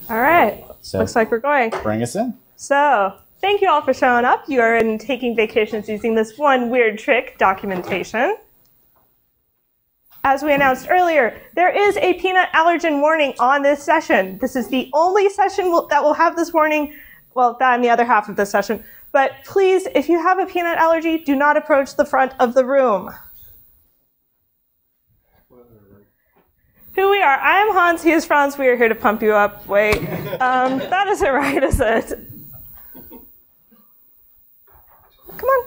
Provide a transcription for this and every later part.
All right. So looks like we're going. Bring us in. So thank you all for showing up. You are in taking vacations using this one weird trick, documentation. As we announced earlier, there is a peanut allergen warning on this session. This is the only session that will have this warning, well, that and the other half of this session. But please, if you have a peanut allergy, do not approach the front of the room. Who we are. I am Hans, he is Franz. We are here to pump you up. Wait, that isn't right, is it? Come on.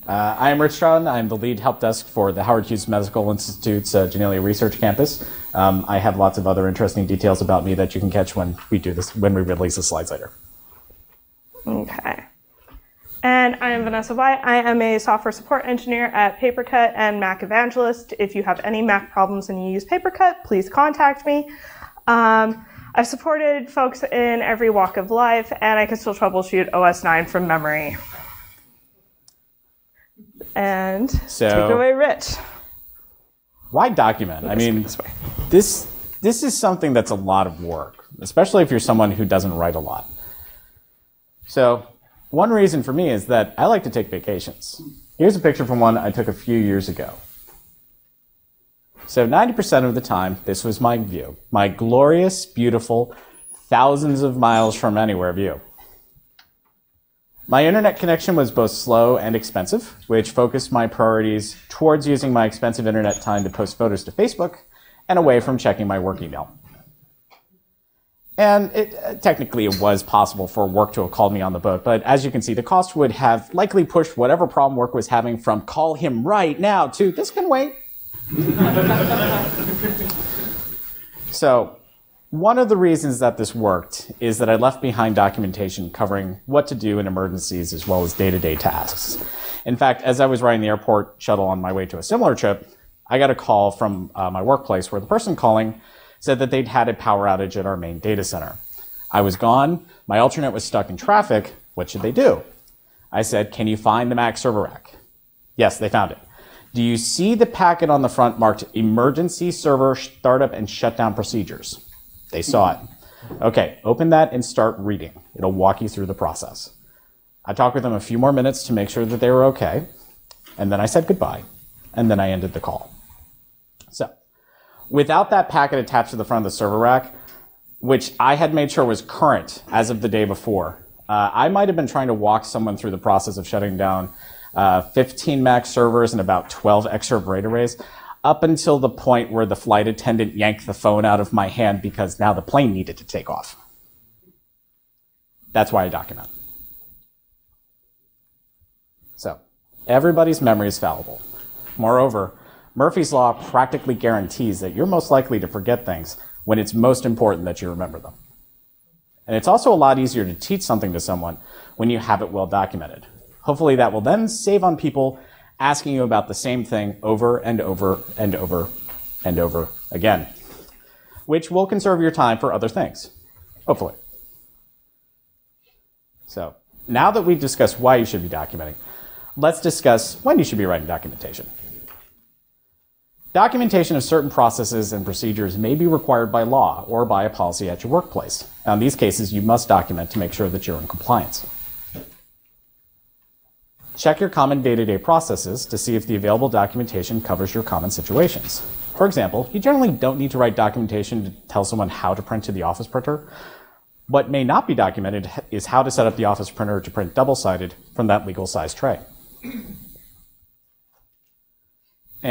I am Rich Trouton. I'm the lead help desk for the Howard Hughes Medical Institute's Genelia Research Campus. I have lots of other interesting details about me that you can catch when we do this, when we release the slides later. Okay. And I am Vanessa. I am a software support engineer at Papercut and Mac Evangelist. If you have any Mac problems and you use Papercut, please contact me. I've supported folks in every walk of life, and I can still troubleshoot OS 9 from memory. And take it away, Rich. Why document? I mean, this is something that's a lot of work, especially if you're someone who doesn't write a lot. So one reason for me is that I like to take vacations. Here's a picture from one I took a few years ago. So 90% of the time, this was my view, my glorious, beautiful, thousands of miles from anywhere view. My internet connection was both slow and expensive, which focused my priorities towards using my expensive internet time to post photos to Facebook and away from checking my work email. And technically it was possible for work to have called me on the boat, but as you can see, the cost would have likely pushed whatever problem work was having from call him right now to this can wait. So one of the reasons that this worked is that I left behind documentation covering what to do in emergencies as well as day-to-day tasks. In fact, as I was riding the airport shuttle on my way to a similar trip, I got a call from my workplace where the person calling said that they'd had a power outage at our main data center. I was gone, my alternate was stuck in traffic, what should they do? I said, can you find the Mac server rack? Yes, they found it. Do you see the packet on the front marked emergency server startup and shutdown procedures? They saw it. Okay, open that and start reading. It'll walk you through the process. I talked with them a few more minutes to make sure that they were okay, and then I said goodbye, and then I ended the call. So, without that packet attached to the front of the server rack, which I had made sure was current as of the day before, I might have been trying to walk someone through the process of shutting down 15 Mac servers and about 12 extra RAID arrays, up until the point where the flight attendant yanked the phone out of my hand because now the plane needed to take off. That's why I document. So, everybody's memory is fallible. Moreover, Murphy's Law practically guarantees that you're most likely to forget things when it's most important that you remember them. And it's also a lot easier to teach something to someone when you have it well documented. Hopefully that will then save on people asking you about the same thing over and over and over and over again, which will conserve your time for other things, hopefully. So now that we've discussed why you should be documenting, let's discuss when you should be writing documentation. Documentation of certain processes and procedures may be required by law or by a policy at your workplace. Now, in these cases, you must document to make sure that you're in compliance. Check your common day-to-day processes to see if the available documentation covers your common situations. For example, you generally don't need to write documentation to tell someone how to print to the office printer. What may not be documented is how to set up the office printer to print double-sided from that legal size tray. And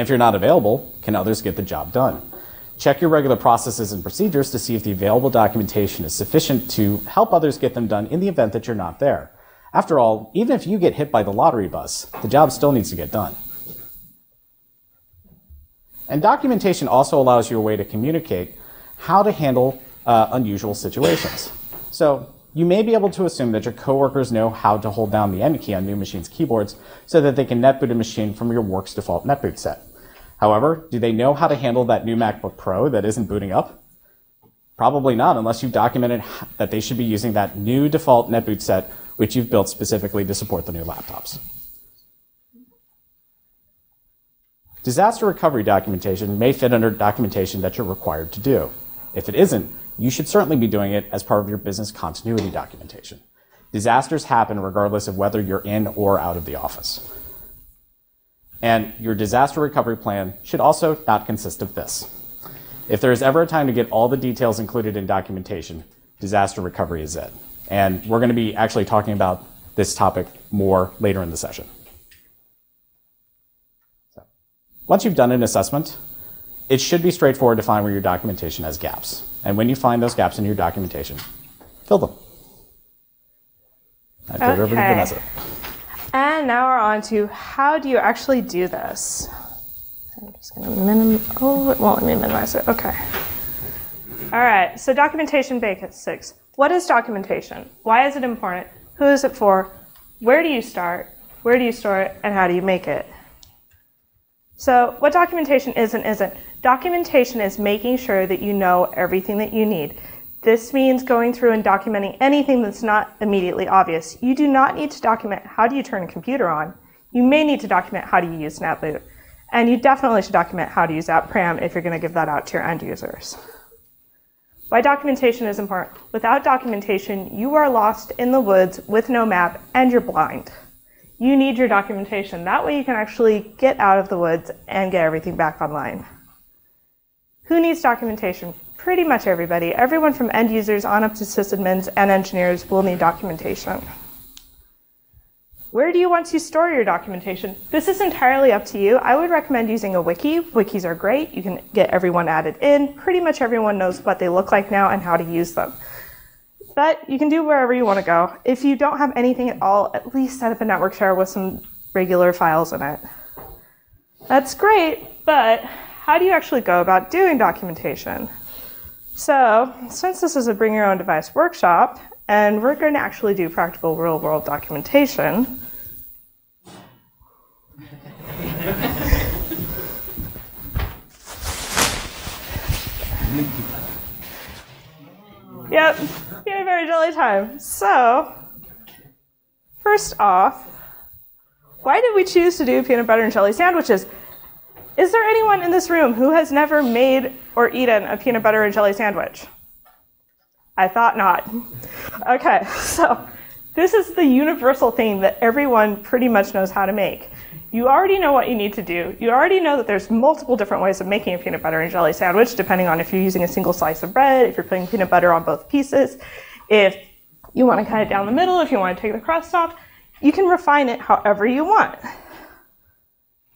if you're not available, can others get the job done? Check your regular processes and procedures to see if the available documentation is sufficient to help others get them done in the event that you're not there. After all, even if you get hit by the lottery bus, the job still needs to get done. And documentation also allows you a way to communicate how to handle unusual situations. So you may be able to assume that your coworkers know how to hold down the N key on new machines' keyboards so that they can netboot a machine from your work's default netboot set. However, do they know how to handle that new MacBook Pro that isn't booting up? Probably not, unless you've documented that they should be using that new default netboot set which you've built specifically to support the new laptops. Disaster recovery documentation may fit under documentation that you're required to do. If it isn't, you should certainly be doing it as part of your business continuity documentation. Disasters happen regardless of whether you're in or out of the office. And your disaster recovery plan should also not consist of this. If there is ever a time to get all the details included in documentation, disaster recovery is it. And we're going to be actually talking about this topic more later in the session. So, once you've done an assessment, it should be straightforward to find where your documentation has gaps. And when you find those gaps in your documentation, fill them. I throw it over to Vanessa. And now we're on to how do you actually do this? I'm just going to minimize. Oh, it won't let me minimize it. Okay. All right. So documentation basics. What is documentation? Why is it important? Who is it for? Where do you start? Where do you store it? And how do you make it? So what documentation is and isn't. Documentation is making sure that you know everything that you need. This means going through and documenting anything that's not immediately obvious. You do not need to document how do you turn a computer on. You may need to document how do you use SnapBoot. And you definitely should document how to use AppPram if you're going to give that out to your end users. Why documentation is important. Without documentation, you are lost in the woods with no map and you're blind. You need your documentation. That way you can actually get out of the woods and get everything back online. Who needs documentation? Pretty much everybody. Everyone from end users on up to sysadmins and engineers will need documentation. Where do you want to store your documentation? This is entirely up to you. I would recommend using a wiki. Wikis are great. You can get everyone added in. Pretty much everyone knows what they look like now and how to use them. But you can do wherever you want to go. If you don't have anything at all, at least set up a network share with some regular files in it. That's great, but how do you actually go about doing documentation? So, since this is a bring your own device workshop, and we're going to actually do practical real-world documentation, yep, peanut butter jelly time. So, first off, why did we choose to do peanut butter and jelly sandwiches? Is there anyone in this room who has never made or eaten a peanut butter and jelly sandwich? I thought not. Okay, so this is the universal thing that everyone pretty much knows how to make. You already know what you need to do. You already know that there's multiple different ways of making a peanut butter and jelly sandwich, depending on if you're using a single slice of bread, if you're putting peanut butter on both pieces, if you want to cut it down the middle, if you want to take the crust off. You can refine it however you want.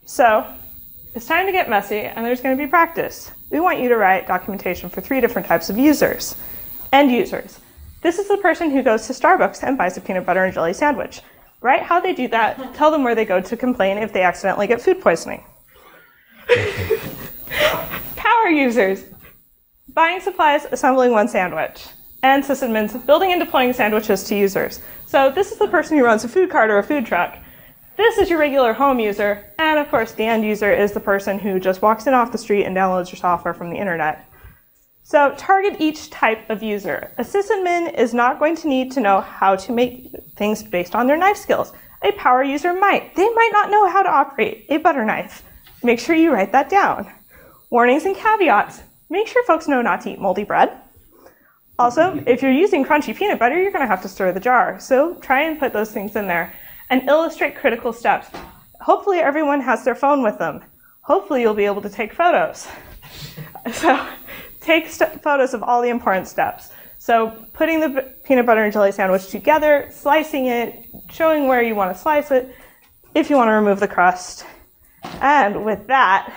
So, it's time to get messy, and there's going to be practice. We want you to write documentation for 3 different types of users. End users. This is the person who goes to Starbucks and buys a peanut butter and jelly sandwich. Write how they do that. Tell them where they go to complain if they accidentally get food poisoning. Power users. Buying supplies, assembling one sandwich. And sysadmins, building and deploying sandwiches to users. So this is the person who runs a food cart or a food truck. This is your regular home user, and of course the end user is the person who just walks in off the street and downloads your software from the internet. So target each type of user. A sysadmin is not going to need to know how to make things based on their knife skills. A power user might. They might not know how to operate a butter knife. Make sure you write that down. Warnings and caveats. Make sure folks know not to eat moldy bread. Also, if you're using crunchy peanut butter, you're going to have to stir the jar. So try and put those things in there. And illustrate critical steps. Hopefully everyone has their phone with them. Hopefully you'll be able to take photos. So take photos of all the important steps. So putting the peanut butter and jelly sandwich together, slicing it, showing where you want to slice it, if you want to remove the crust. And with that,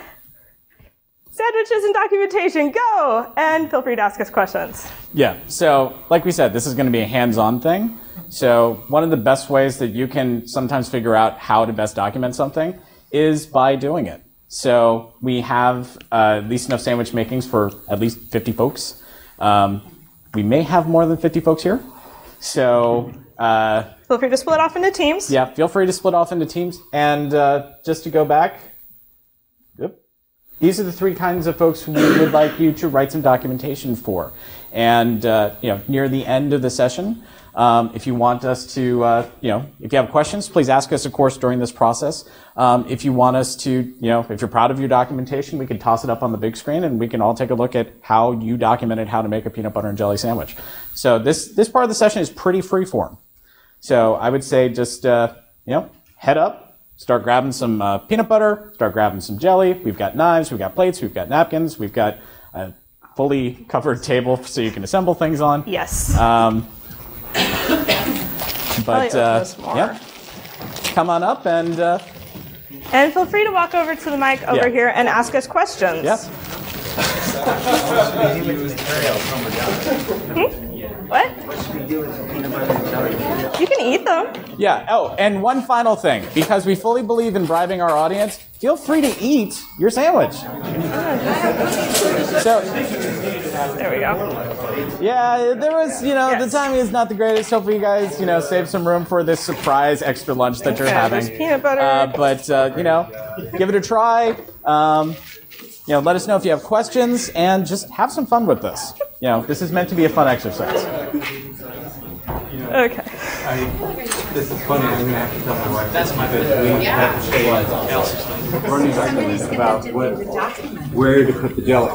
sandwiches and documentation, go! And feel free to ask us questions. Yeah, so like we said, this is going to be a hands-on thing. So one of the best ways that you can sometimes figure out how to best document something is by doing it. So we have at least enough sandwich makings for at least 50 folks. We may have more than 50 folks here. So feel free to split off into teams. Yeah, feel free to split off into teams. And just to go back, these are the 3 kinds of folks we would like you to write some documentation for. And near the end of the session, if you want us to, if you have questions, please ask us, of course, during this process. If you want us to, if you're proud of your documentation, we can toss it up on the big screen and we can all take a look at how you documented how to make a peanut butter and jelly sandwich. So this part of the session is pretty free-form. So I would say just, head up, start grabbing some peanut butter, start grabbing some jelly. We've got knives, we've got plates, we've got napkins, we've got a fully covered table so you can assemble things on. Yes. But come on up and feel free to walk over to the mic over here and ask us questions. Yep. What? You can eat them. Yeah. Oh, and one final thing, because we fully believe in bribing our audience, feel free to eat your sandwich. So there we go. Yeah, there was, the timing is not the greatest. Hopefully you guys, save some room for this surprise extra lunch that you're having. There's peanut butter. But give it a try. Let us know if you have questions, and just have some fun with this. This is meant to be a fun exercise. Okay. This is funny. I'm going to have to tell my wife. That's my bad. We have a running argument about where to put the jelly.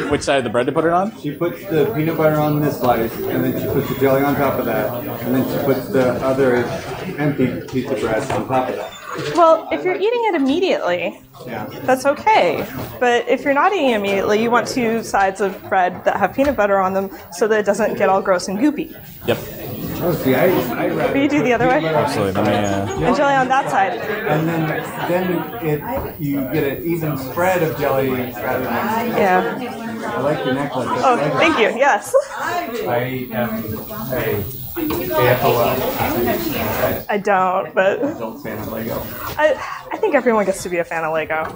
Which side of the bread to put it on? She puts the peanut butter on this slice, and then she puts the jelly on top of that, and then she puts the other empty piece of bread on top of that. Well, if you're eating it immediately, that's okay. But if you're not eating it immediately, you want 2 sides of bread that have peanut butter on them so that it doesn't get all gross and goopy. Yep. Oh, see, I Or you do the other way? Absolutely. And jelly on that side. And then you get an even spread of jelly rather than... Yeah. I like your necklace. Oh, thank you. Yes. I am a AFOL. I don't, but Adult fan of Lego. I think everyone gets to be a fan of Lego.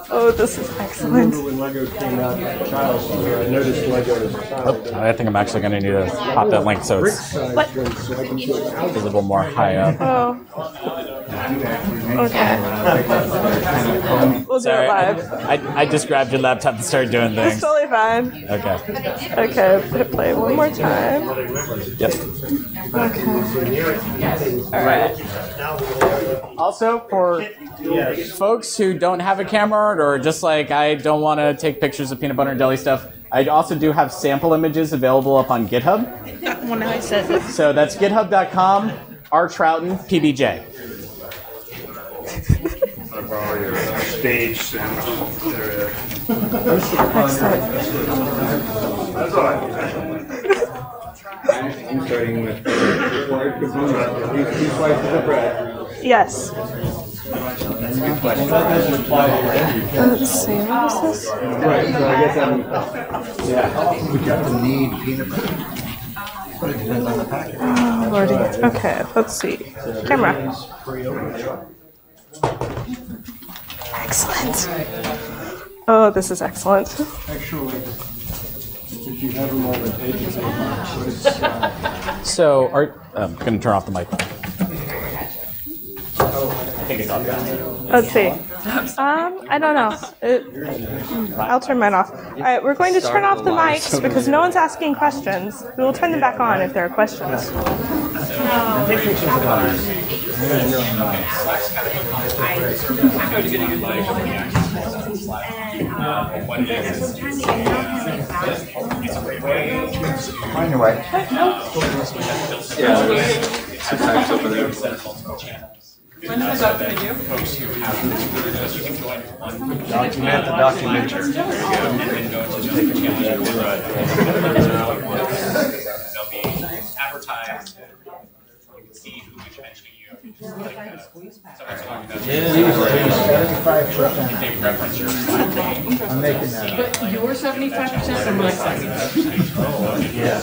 Oh, this is excellent. I remember when Lego came out as a child, I noticed Lego as a child. I think I'm actually going to need to pop that link so it's visible more high up. Oh. Okay. We'll do it live. I just grabbed your laptop and started doing things. It's totally fine. Okay. Okay, hit play one more time. Yep. Okay. All right. Also, for folks who don't have a camera or just like I don't want to take pictures of peanut butter and jelly stuff, I also do have sample images available up on GitHub. When I said it. So that's github.com, Trouton, PBJ. Stage sandwich. Excellent. I'm starting with 4 slices of bread. Yes. Let's see, what is this? Right, so I guess We got the need peanut butter. But it depends on the package. Oh, Lordy. Okay, let's see. Camera. Excellent. Oh, this is excellent. actually, if you have them all the pages, So, I'm going to turn off the mic. Let's see. I don't know. I'll turn mine off. All right, we're going to turn off the mics because no one's asking questions. We will turn them back on if there are questions. Find your way. When was that going to do? Document the documentary. They'll be advertised. You can see who is mentioning you. They reference your I'm making that. But your 75% or my 75%? Yeah.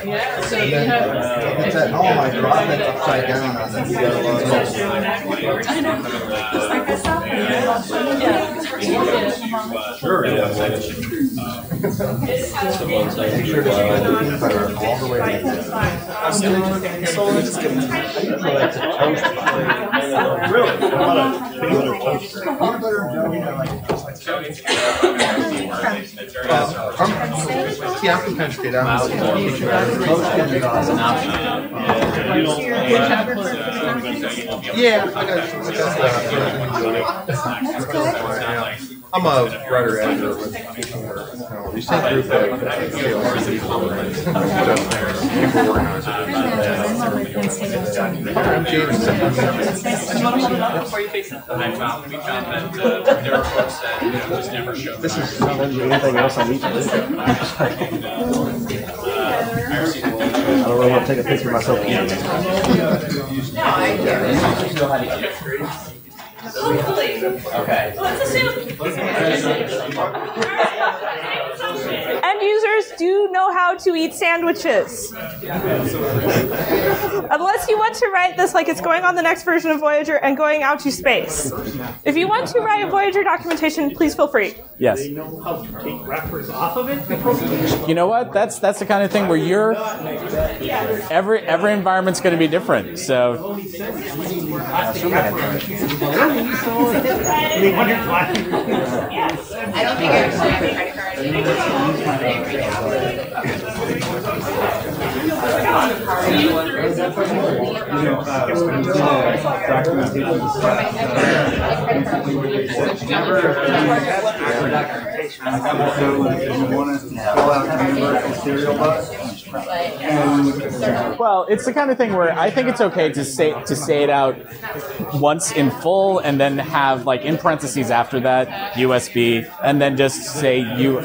Yeah, so you have... It's at home, I drop it upside down on the I know. Sure. Make sure to spread the peanut butter all the way. So I just give them, I usually like to toast See, I'm from Penn State. I'm yeah, I'm a writer editor with a recent group of I'm James. We found that there are folks that was never shown. This is anything else I need to do. I don't really want to take a picture of myself. Okay. End users do know how to eat sandwiches. Unless you want to write this like it's going on the next version of Voyager and going out to space. If you want to write Voyager documentation, please feel free. Yes. They know how to take wrappers off of it. You know what? That's the kind of thing where you're every environment's going to be different. So I wonder why. I don't think I actually have a credit card. well, it's the kind of thing where I think it's okay to say it out once in full, and then have like in parentheses after that USB, and then just say you.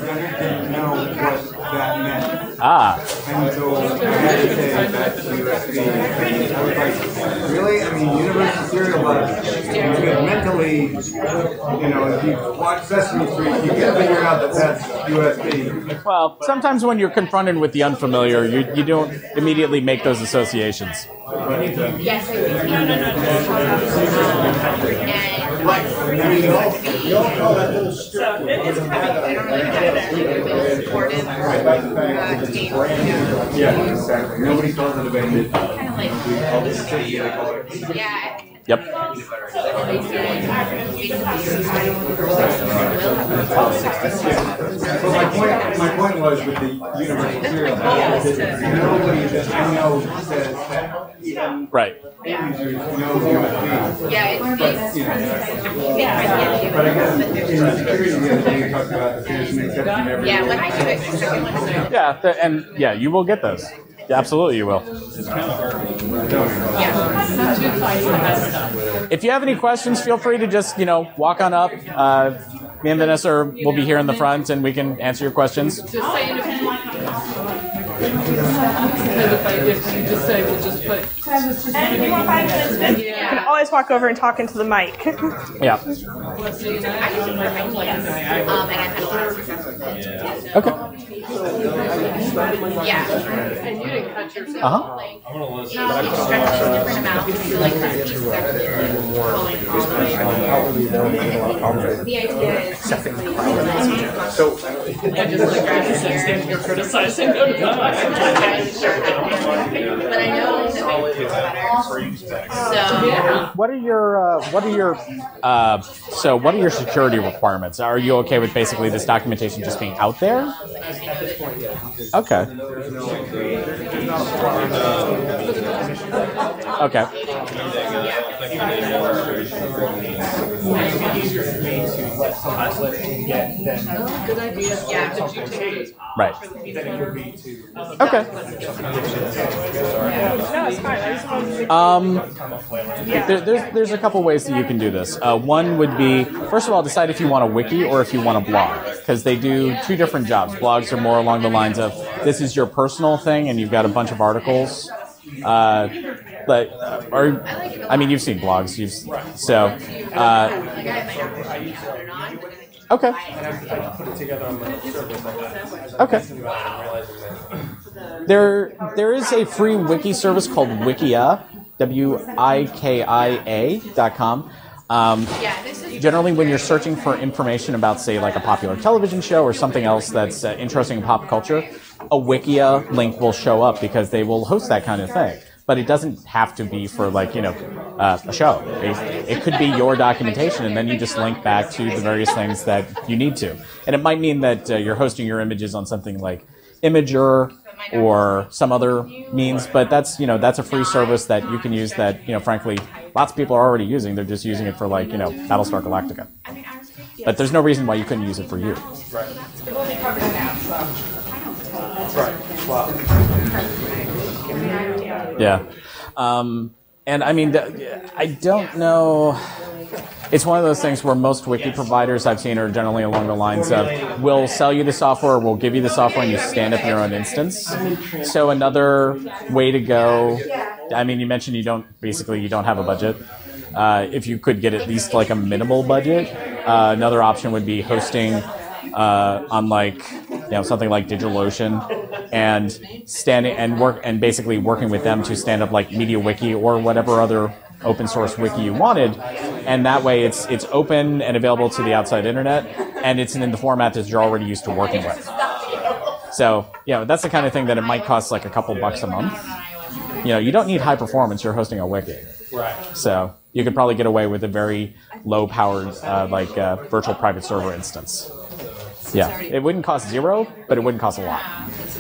Ah. And so I had to say back to USB. I was like, really? I mean, Universal Serial Bus. Because mentally, you know, if you watch Sesame Street, you can figure out that that's USB. Well, sometimes when you're confronted with the unfamiliar, you don't immediately make those associations. Yes, I Yeah, exactly. Nobody calls it a bandit. yeah. Yep. So my point was with the Universal Serial Bus, nobody that I know says that even Right. users know USB. Yeah, it's But I guess in security the other day you talked about the there's an exception every yeah, when I do it, it's second one. Yeah, and yeah, you will get those. Yeah, absolutely, you will. If you have any questions, feel free to just walk on up. Me and Vanessa will be here in the front, and we can answer your questions. Just say if you just say we'll just put. And if you want 5 minutes, then you can always walk over and talk into the mic. Yeah. I use it for my niece, and I've had a lot of success with it. Okay. Yeah. And you didn't cut yourself. Uh-huh. Like, you stretch it different amounts, so like this piece is actually pulling off. The idea is basically So I just like stand here criticizing them. but I know that my it's better. So What are your security requirements? Are you okay with basically this documentation just being out there? Okay. Okay. Good idea. yeah. Right. Okay. No, it's fine. I just wanted to There's a couple ways that you can do this. One would be, first of all, decide if you want a wiki or if you want a blog, because they do two different jobs. Blogs are more along the lines of this is your personal thing and you've got a bunch of articles. You've seen blogs. Okay. Okay. There is a free wiki service called Wikia, Wikia.com. Generally, when you're searching for information about, say, like a popular television show or something else that's interesting in pop culture, a Wikia link will show up because they will host that kind of thing. but it doesn't have to be for like, a show. It could be your documentation, and then you just link back to the various things that you need to. And it might mean that you're hosting your images on something like Imager or some other means, but that's a free service that you can use that, frankly, lots of people are already using. They're just using it for like, Battlestar Galactica. But there's no reason why you couldn't use it for you. Right. Yeah. And I mean, I don't know. It's one of those things where most wiki providers I've seen are generally along the lines of, we'll sell you the software, we'll give you the software, and you stand up your own instance. So another way to go, I mean, you mentioned you don't have a budget. If you could get at least like a minimal budget, another option would be hosting on like, something like DigitalOcean, and basically working with them to stand up like MediaWiki or whatever other open source wiki you wanted, and that way it's open and available to the outside internet, and it's in the format that you're already used to working with. So that's the kind of thing that it might cost like a couple bucks a month. You don't need high performance. You're hosting a wiki, Right. so you could probably get away with a very low powered virtual private server instance. Yeah, it wouldn't cost zero, but it wouldn't cost a lot.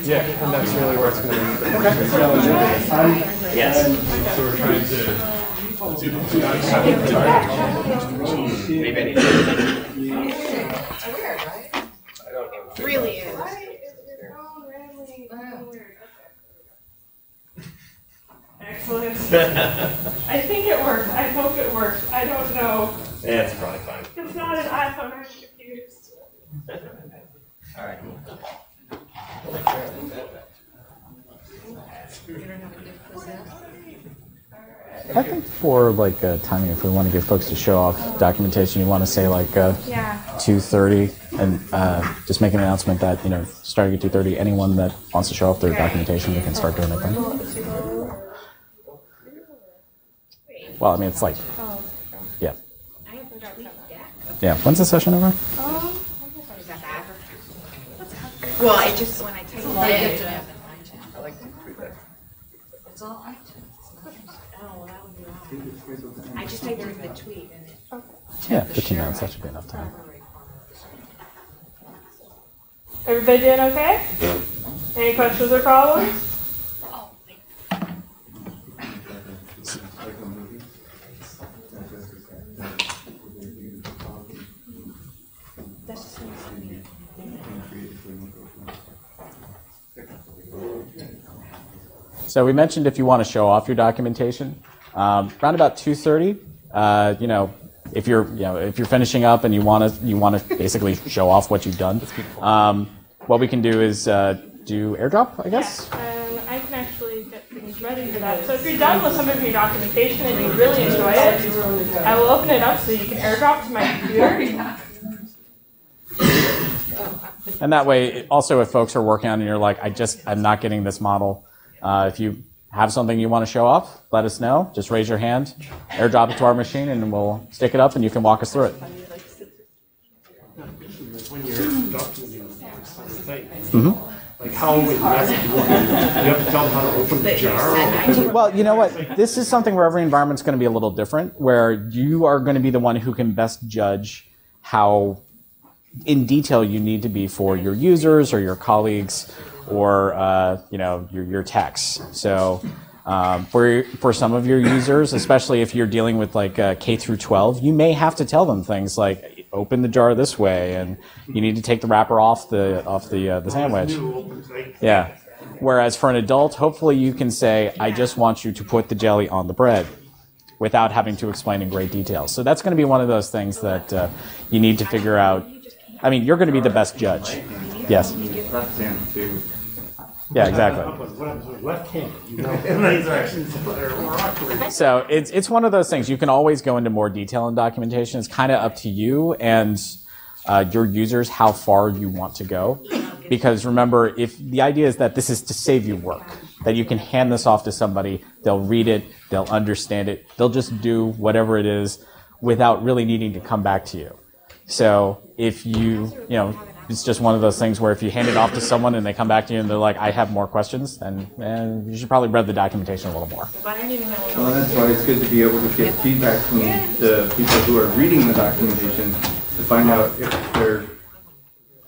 Yeah, and that's really where it's going to be. Okay. Yes. So we're trying to. Maybe Really is. Excellent. I think it worked. I hope it worked. I don't know. Yeah, it's probably fine. It's not an iPhone. I'm confused. All right. I think for like timing, if we want to give folks to show off documentation, you want to say like 2:30, and just make an announcement that starting at 2:30, anyone that wants to show off their documentation, they can start doing it then. Well, I mean, it's like, yeah. When's the session over? Well, I just when I typed it in. It's all I just typed in the tweet and it. Yeah, 15 minutes. That should be enough time. Everybody doing okay? Any questions or problems? So we mentioned if you want to show off your documentation, around about 2:30. If you're finishing up and you want to basically show off what you've done, what we can do is do airdrop, I guess. And I can actually get things ready for that. So if you're done with some of your documentation and you really enjoy it, I will open it up so you can airdrop to my computer. And that way, also, if folks are working on it and you're like, I'm not getting this model. If you have something you want to show off, let us know. Just raise your hand, airdrop it to our machine, and we'll stick it up, and you can walk us through it. When you're documenting like how would you have to tell them how to open the jar? Well, you know what? This is something where every environment's going to be a little different, where you are going to be the one who can best judge how in detail you need to be for your users or your colleagues or your techs. So for some of your users, especially if you're dealing with like K through 12, you may have to tell them things like open the jar this way, and you need to take the wrapper off the sandwich. Yeah. Whereas for an adult, hopefully you can say, I just want you to put the jelly on the bread, without having to explain in great detail. So that's going to be one of those things that you need to figure out. I mean, you're going to be the best judge. Yes. Left hand too. Yeah, exactly. Left hand. So it's one of those things. You can always go into more detail in documentation. It's kind of up to you and your users how far you want to go. Because remember, if the idea is that this is to save you work, that you can hand this off to somebody, they'll read it, they'll understand it, they'll just do whatever it is without really needing to come back to you. So if you it's just one of those things where if you hand it off to someone and they come back to you and they're like, I have more questions, then you should probably read the documentation a little more. Well, that's why it's good to be able to get feedback from the people who are reading the documentation to find out if there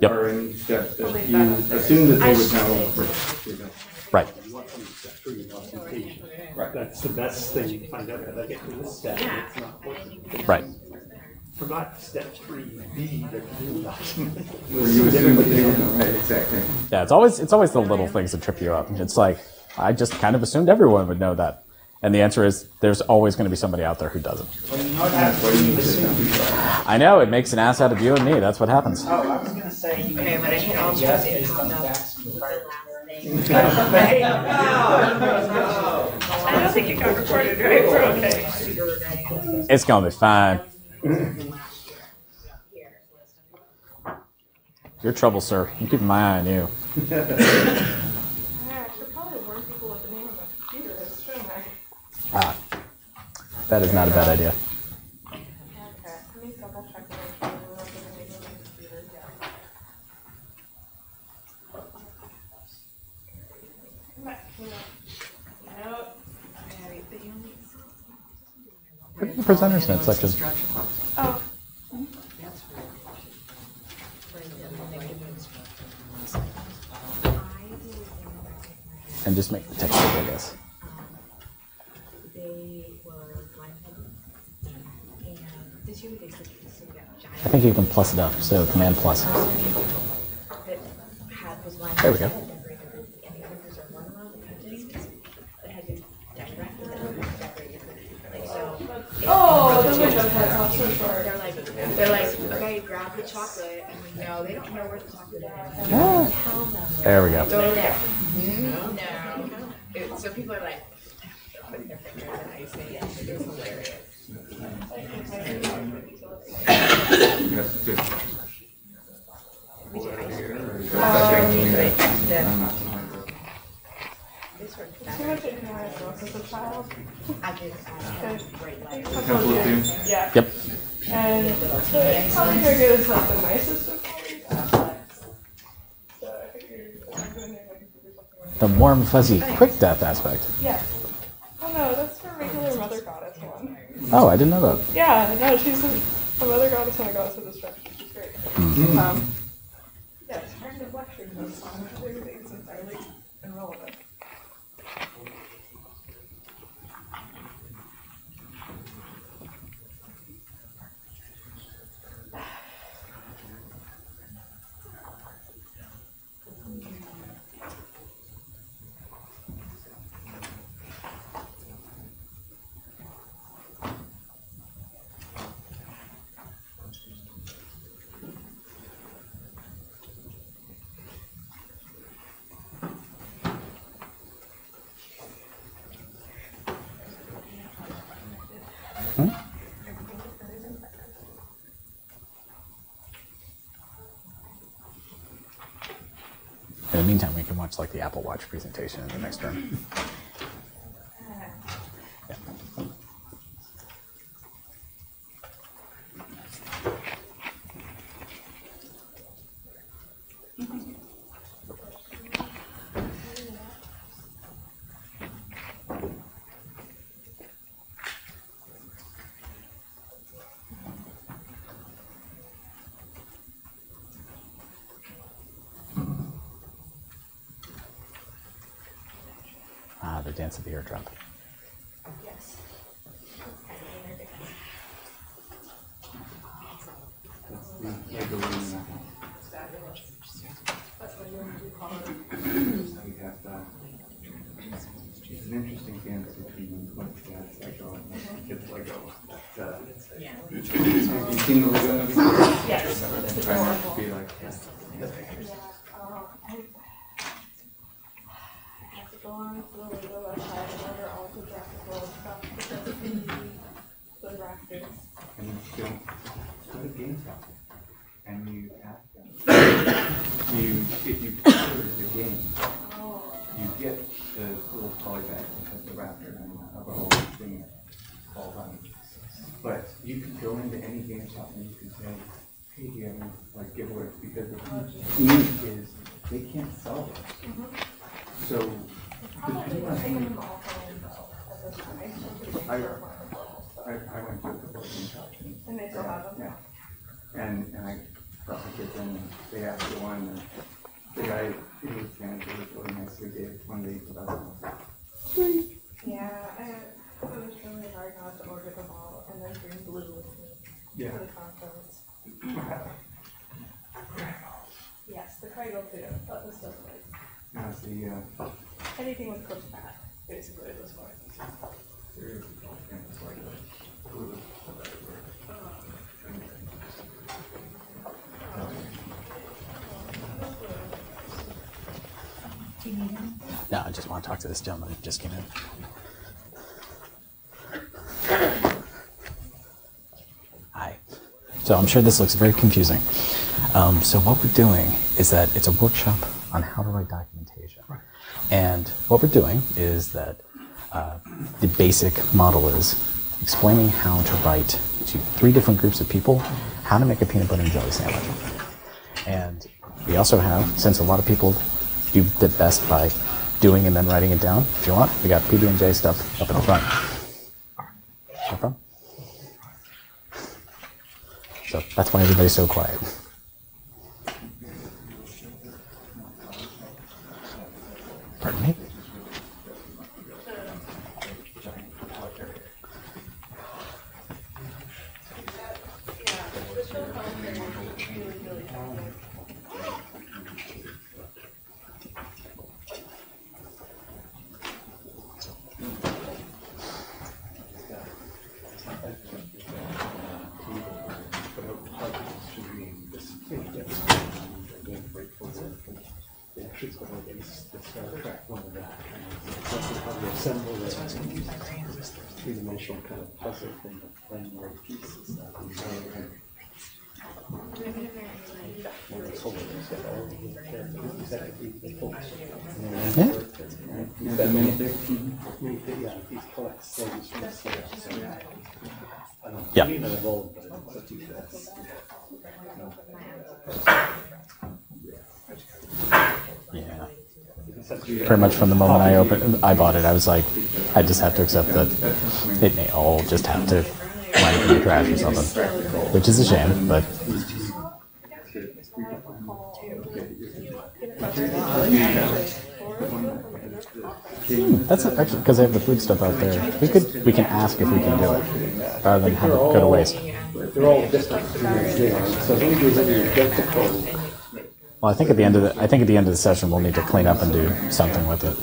are any steps that you assume that they would know. Right. That's the best thing you can find out, because I get to this step, it's not working. Right. Forgot step 3B, that new document. Where you assume that they would know. Right, exactly. Yeah, it's always the little things that trip you up. It's like, I just kind of assumed everyone would know that. And the answer is, there's always going to be somebody out there who doesn't. That's why you need to assume. I know, it makes an ass out of you and me. That's what happens. Oh, I was gonna say, you Okay, when I hit all yes, those, it based on popped up. facts from the prior- I don't think it got recorded, right? We're okay. It's going to be fine. Your trouble, sir. I'm keeping my eye on you. Yeah, I should probably warn people what the name of my computer is, shouldn't I? That is not a bad idea. Okay, let me double check to make sure I remember the name of my computer. Yeah. Come back. Nope. Look at the presenters notes section. Oh. And just make the text big, I guess. I think you can plus it up, so Command plus. There we go. Oh, the window cuts off so short. They're like, okay, grab the chocolate. And we know they don't know where the chocolate is. There we go. Go there. No. So people are like, putting their fingers in icing. It was hilarious. That's good. Too much ignorance as a child. I did great life. Yeah. Yep. And it's probably very good as like the nicest of hobbies. So I figured I'm doing it like something. The warm, fuzzy, quick death aspect. Yeah. Oh no, that's the regular Mother Goddess one. Oh, I didn't know that. Yeah, no, she's a Mother Goddess and a Goddess of Destruction. She's great. Yeah, it's kind of lecturing this on things entirely irrelevant. In the meantime, we can watch like the Apple Watch presentation in the next turn. Yeah. The dance of the airdrop. Yes. It's an interesting dance between like dad's Lego and kids Lego. Have you seen the Lego movie? Yes. I'm trying not to be like Go on to the Lego website and order all the graphical stuff because it can be the rafters. and you don't go to GameStop and you ask them. If you order the game, you get the little poly bag of the raptor and of the whole thing all done. But you can go into any GameStop and you can say, hey, do you have any like giveaways? Because if you unique is they can't sell it. So, depending on how many, I went to a couple of instructions. And they still have them? Yeah. And I brought my kids in, and they asked for one, and the guy who was manager was really nice, so he gave one of these to us. Yeah, it was really hard not to order them all and then bring blue with me Yeah. to the conference. Yes, the Craigle too, but this doesn't like Now, the, anything with cooked fat, basically, at this point. there is, it's like, blue. No, I just want to talk to this gentleman who just came in. Hi. So I'm sure this looks very confusing. So what we're doing is that it's a workshop on how to write documentation. And what we're doing is that the basic model is explaining how to write to 3 different groups of people how to make a peanut butter and jelly sandwich. And we also have, since a lot of people do the best by doing and then writing it down, if you want, we got PB&J stuff up in the front. No problem. So that's why everybody's so quiet. Pardon me? Three-dimensional kind of puzzle thing of playing the right pieces. Yeah. Yeah. Pretty much from the moment I bought it, I was like, I just have to accept that it may all just have to wind up in the trash or something, which is a shame, but. That's actually because I have the food stuff out there. We can ask if we can do it rather than have it go to waste. They're all different. So if you get the code. Well, I think at the end of the session we'll need to clean up and do something with it.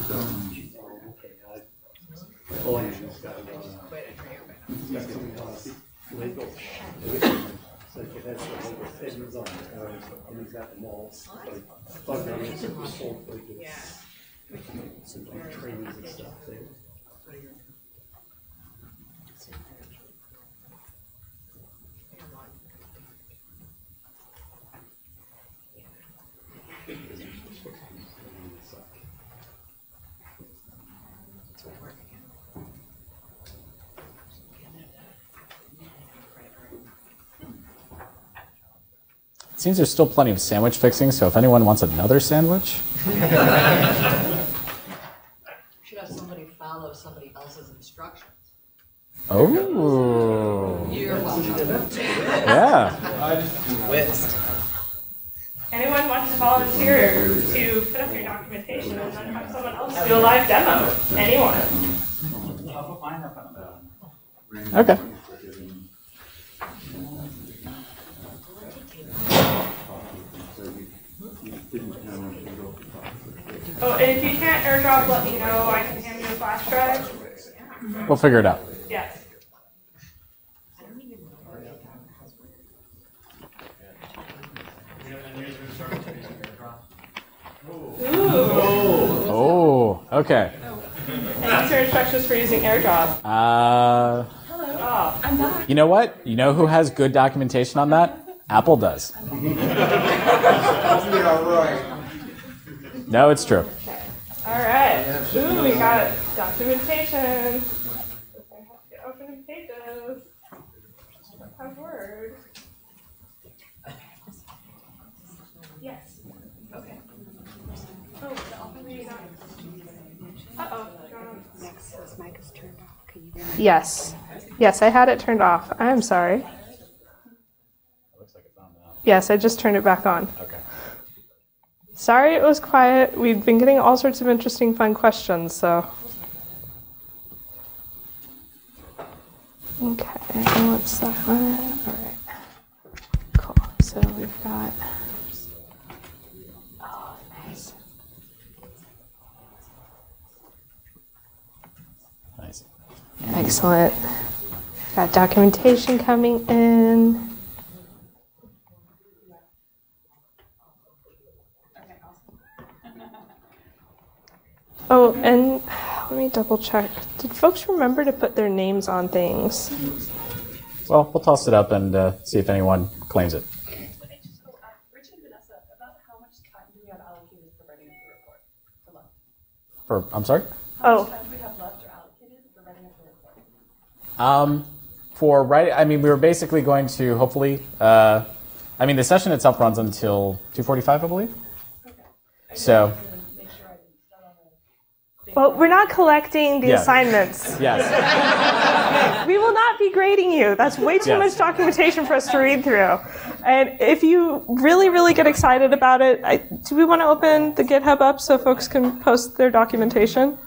Seems there's still plenty of sandwich fixing, so if anyone wants another sandwich. Should have somebody follow somebody else's instructions. Oh. You're welcome. Yeah. Twist. Anyone wants to volunteer to put up your documentation and then have someone else do a live demo? Anyone? Okay. Oh, and if you can't airdrop, let me know. I can hand you a flash drive. We'll figure it out. Yes. Ooh. Oh, okay. And these are instructions for using airdrop. Oh. I'm back. You know what? You know who has good documentation on that? Apple does. No, it's true. Okay. All right. Ooh, we got documentation. Open pages. Have Word. Yes. Okay. Uh-oh. Max's mic is turned off. Can you hear me? Yes. Yes, I had it turned off. I'm sorry. Yes, I just turned it back on. Okay. Sorry it was quiet. We've been getting all sorts of interesting, fun questions, so. Okay, and what's that one? All right. Cool. So we've got. Oh, nice. Nice. Excellent. Got documentation coming in. Oh, and let me double check. Did folks remember to put their names on things? Well, we'll toss it up and see if anyone claims it. Rich and Vanessa, about how much time do we have allocated for writing the report? I'm sorry? Oh. How much time do we have left or allocated for writing the report? For writing, I mean, we were basically going to hopefully, I mean, the session itself runs until 2:45, I believe. Okay. So. Well, we're not collecting the Yeah. assignments. Yes. We will not be grading you. That's way too Yes. much documentation for us to read through. And if you really, really get excited about it, do we want to open the GitHub up so folks can post their documentation?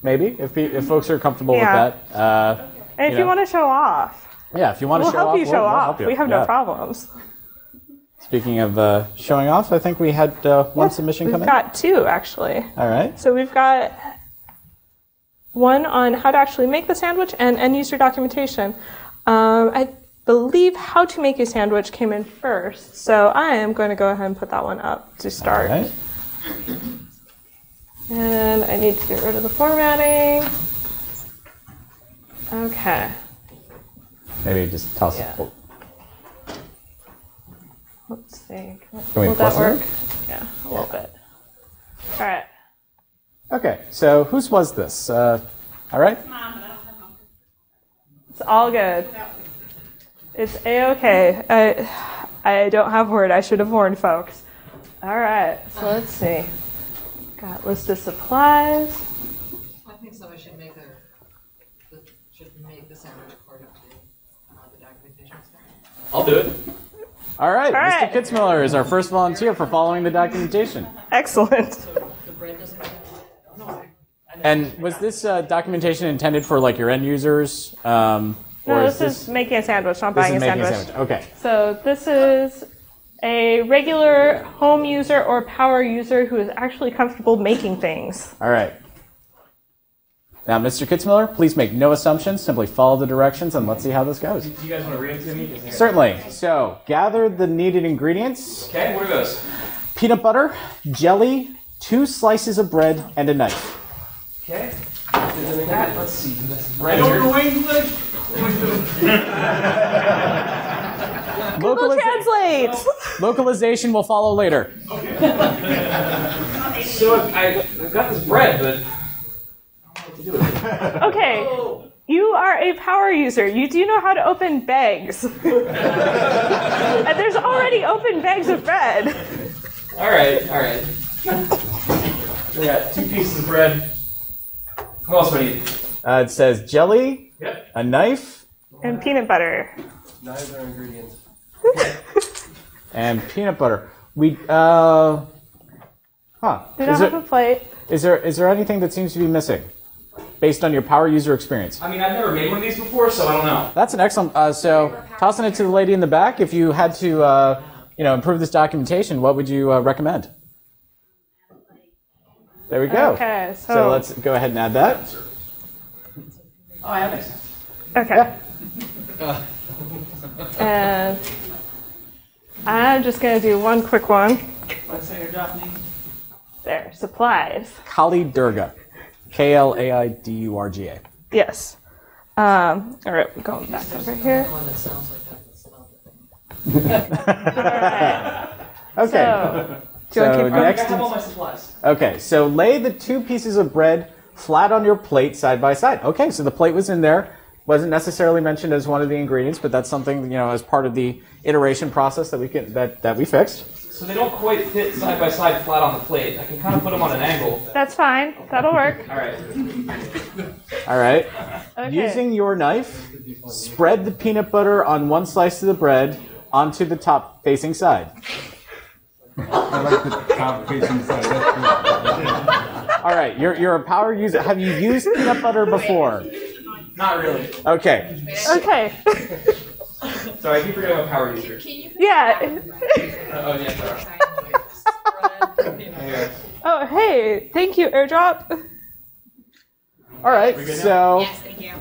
Maybe if folks are comfortable Yeah. with that. And if you want to show off, yeah, if you want to we'll show help off, you show we'll off. help you. We have no Yeah. problems. Speaking of showing off, I think we had one submission come in. We've got two, actually. All right. So we've got one on how to actually make the sandwich and end user documentation. I believe how to make a sandwich came in first, so I am going to go ahead and put that one up to start. All right. And I need to get rid of the formatting. Okay. Maybe just toss Yeah. it. Let's see. we Will that plus it? work? Yeah, a little bit. All right. Okay, so whose was this? All right. It's all good. It's A-okay. I don't have Word. I should have warned folks. All right, so let's see. Got list of supplies. I think somebody should make the sandwich according to the documentation stuff. I'll do it. All right. All right. Mr. Kitzmiller is our first volunteer for following the documentation. Excellent. The bread doesn't have And was this documentation intended for like your end users? No, this is making a sandwich, not this buying is a making sandwich. Okay. So this is a regular home user or power user who is actually comfortable making things. All right. Now, Mr. Kitzmiller, please make no assumptions. Simply follow the directions, and let's see how this goes. Do you guys want to read it to me? Certainly. So, gather the needed ingredients. Okay, what are those? Peanut butter, jelly, 2 slices of bread, and a knife. Okay. That, let's see. I don't know English. Google Translate! Localization will follow later. So I've got this bread, but I don't know what to do with it. Okay, you are a power user. You do know how to open bags. And there's already open bags of bread. All right. We got 2 pieces of bread. What else do I need? It says jelly, Yep. a knife, And peanut butter. Knives are ingredients. and peanut butter. We, We don't have a plate. Is there anything that seems to be missing, based on your power user experience? I mean, I've never made one of these before, so I don't know. That's an excellent. So, tossing it to the lady in the back. If you had to, improve this documentation, what would you recommend? There we go. Okay, So let's go ahead and add that. Oh, yeah, that makes sense. Okay. And I'm just going to do one quick one. What's that your job name? There, supplies. Kali Durga. Klaidurga. Yes. All right, we're going back over here. one that sounds like that. All right. Okay. So, do you want to keep I next have all my supplies. Okay, so lay the 2 pieces of bread flat on your plate side by side. Okay, so the plate was in there. Wasn't necessarily mentioned as one of the ingredients, but that's something, as part of the iteration process that we fixed. so they don't quite fit side by side flat on the plate. I can kind of put them on an angle. That's fine. That'll work. All right. All right. Okay. Using your knife, spread the peanut butter on one slice of the bread onto the top facing side. I like the top facing side. That's good. All right, you're a power user. Have you used peanut butter before? Not really. Okay. Okay. Sorry, I keep forgetting I'm a power user. Yeah. Oh, yeah, sorry. Oh, hey. Thank you, Airdrop. All right. So. Yes, thank you.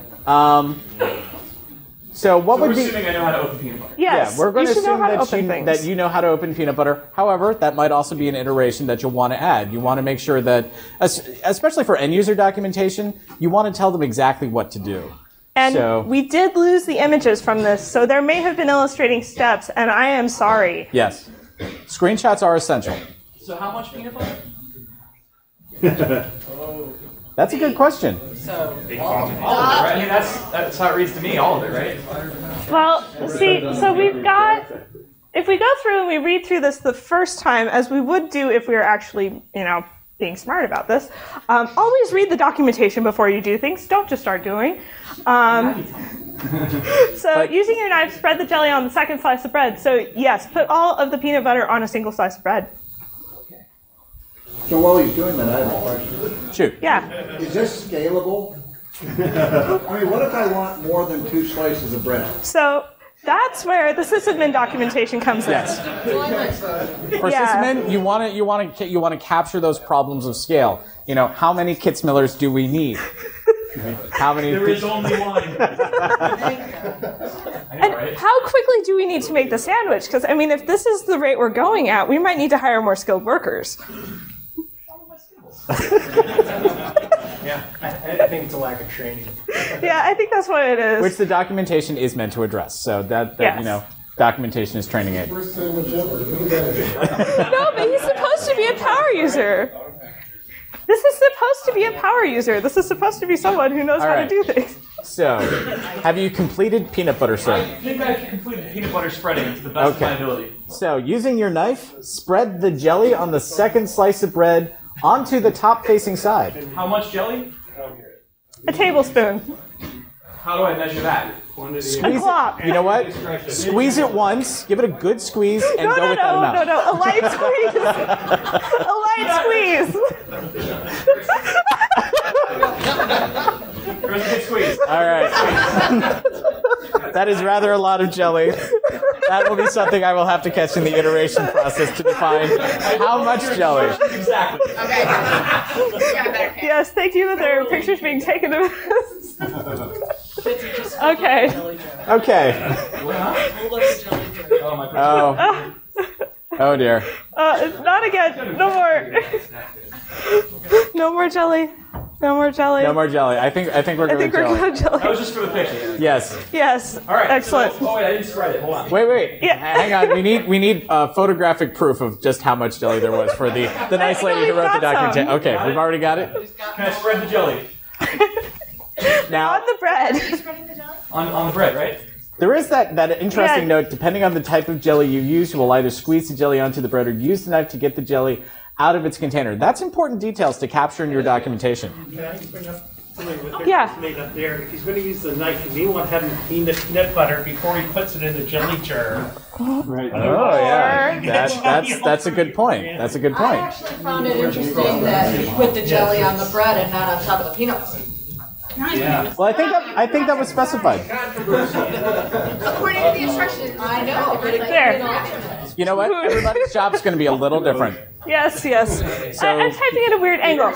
So what We're would be? assuming I know how to open peanut butter. Yes. Yeah, we're going to you should know assume how to that open things. that you know how to open peanut butter. However, that might also be an iteration that you'll want to add. You want to make sure that, especially for end user documentation, you want to tell them exactly what to do. And So- we did lose the images from this, so there may have been illustrating steps, and I am sorry. Yes. Screenshots are essential. So how much peanut butter? That's a good question. So all of it, right? I mean, that's how it reads to me. All of it, right? Well, see, so we've got, if we go through and we read through this the first time, as we would do if we were actually, being smart about this, always read the documentation before you do things. Don't just start doing. So using your knife, spread the jelly on the second slice of bread. So yes, put all of the peanut butter on a single slice of bread. So while he's doing that, I have a question. Shoot. Yeah. Is this scalable? I mean, what if I want more than 2 slices of bread? So that's where the Sysadmin documentation comes in. Yes. For Yeah. Sysadmin, you want to capture those problems of scale. How many Kitzmillers do we need? How many? There is only one. And how quickly do we need to make the sandwich? Because, if this is the rate we're going at, we might need to hire more skilled workers. Yeah, I think it's a lack of training. Yeah, I think that's what it is. Which the documentation is meant to address. So that Yes. documentation is training aid. No, but he's supposed to be a power user. This is supposed to be a power user. This is supposed to be someone who knows how to do things. So, have you completed peanut butter I spreading? think I completed peanut butter spreading to the best of my ability. So, using your knife, spread the jelly on the second slice of bread onto the top facing side. How much jelly? A tablespoon. How do I measure that? Squeeze A clock. it. You know what? Squeeze it once, give it a good squeeze, and go with that amount. No, a light squeeze. A light squeeze. There was a good squeeze. All right. That is rather a lot of jelly. That will be something I will have to catch in the iteration process to define how much jelly. Exactly. Okay. Yes, thank you that there are pictures being taken of this. Okay. Okay. Oh, my Oh dear. Not again. No more. No more jelly. No more jelly. No more jelly. I think we're going with jelly. Going jelly. That was just for the picture. Yes. Yes. All right. Excellent. So, wait, I didn't spread it. Hold on. Wait. Yeah. Hang on. We need photographic proof of just how much jelly there was for the nice lady who wrote the documentation. Okay, we've already got it. Can I spread the jelly? Now On the bread. On the bread, right? there is that interesting note. Depending on the type of jelly you use, you will either squeeze the jelly onto the bread or use the knife to get the jelly out of its container. That's important details to capture in your documentation. Can I bring up something with Yeah. made up there? If he's going to use the knife, he may want to have him clean the peanut butter before he puts it in the jelly jar. Right. Oh yeah, that's a good point. That's a good I point. actually found it interesting that he put the jelly on the bread and not on top of the peanut butter. Yeah. Well, I think that was specified. According to the instructions. I know, but it There. You know what? Everybody's job's going to be a little different. Yes. I'm typing at a weird angle.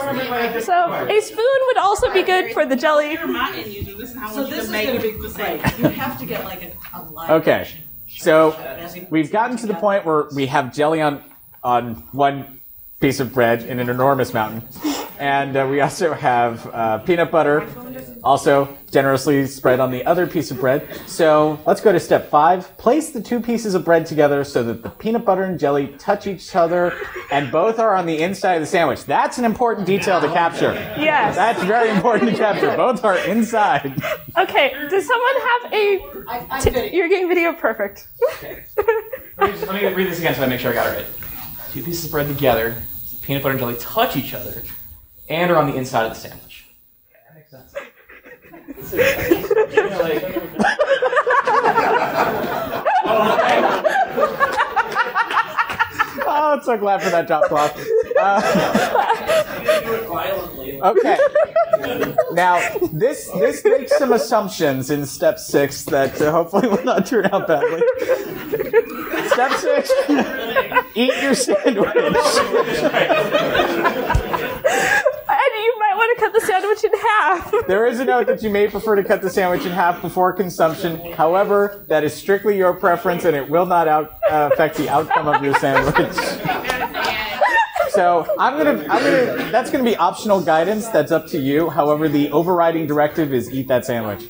So a spoon would also be good for the jelly. So this is going to be great. You have to get like a live Okay, so we've gotten to the point where we have jelly on one piece of bread in an enormous mountain, and we also have peanut butter, also generously spread on the other piece of bread. So let's go to step 5. Place the two pieces of bread together so that the peanut butter and jelly touch each other, and both are on the inside of the sandwich. That's an important detail to capture. Yes. That's very important to capture. Both are inside. Okay. Does someone have a? You're getting video perfect. Let me read this again so I make sure I got it right. two pieces of bread together, peanut butter and jelly touch each other, and are on the inside of the sandwich. Okay, that makes sense. You know, like, Oh, I'm so glad for that drop cloth. Okay. Now, this makes some assumptions in step 6 that hopefully will not turn out badly. Step 6, eat your sandwich. And you might want to cut the sandwich in half. There is a note that you may prefer to cut the sandwich in half before consumption. However, that is strictly your preference, and it will not affect the outcome of your sandwich. So that's gonna be optional guidance. That's up to you. However, the overriding directive is eat that sandwich.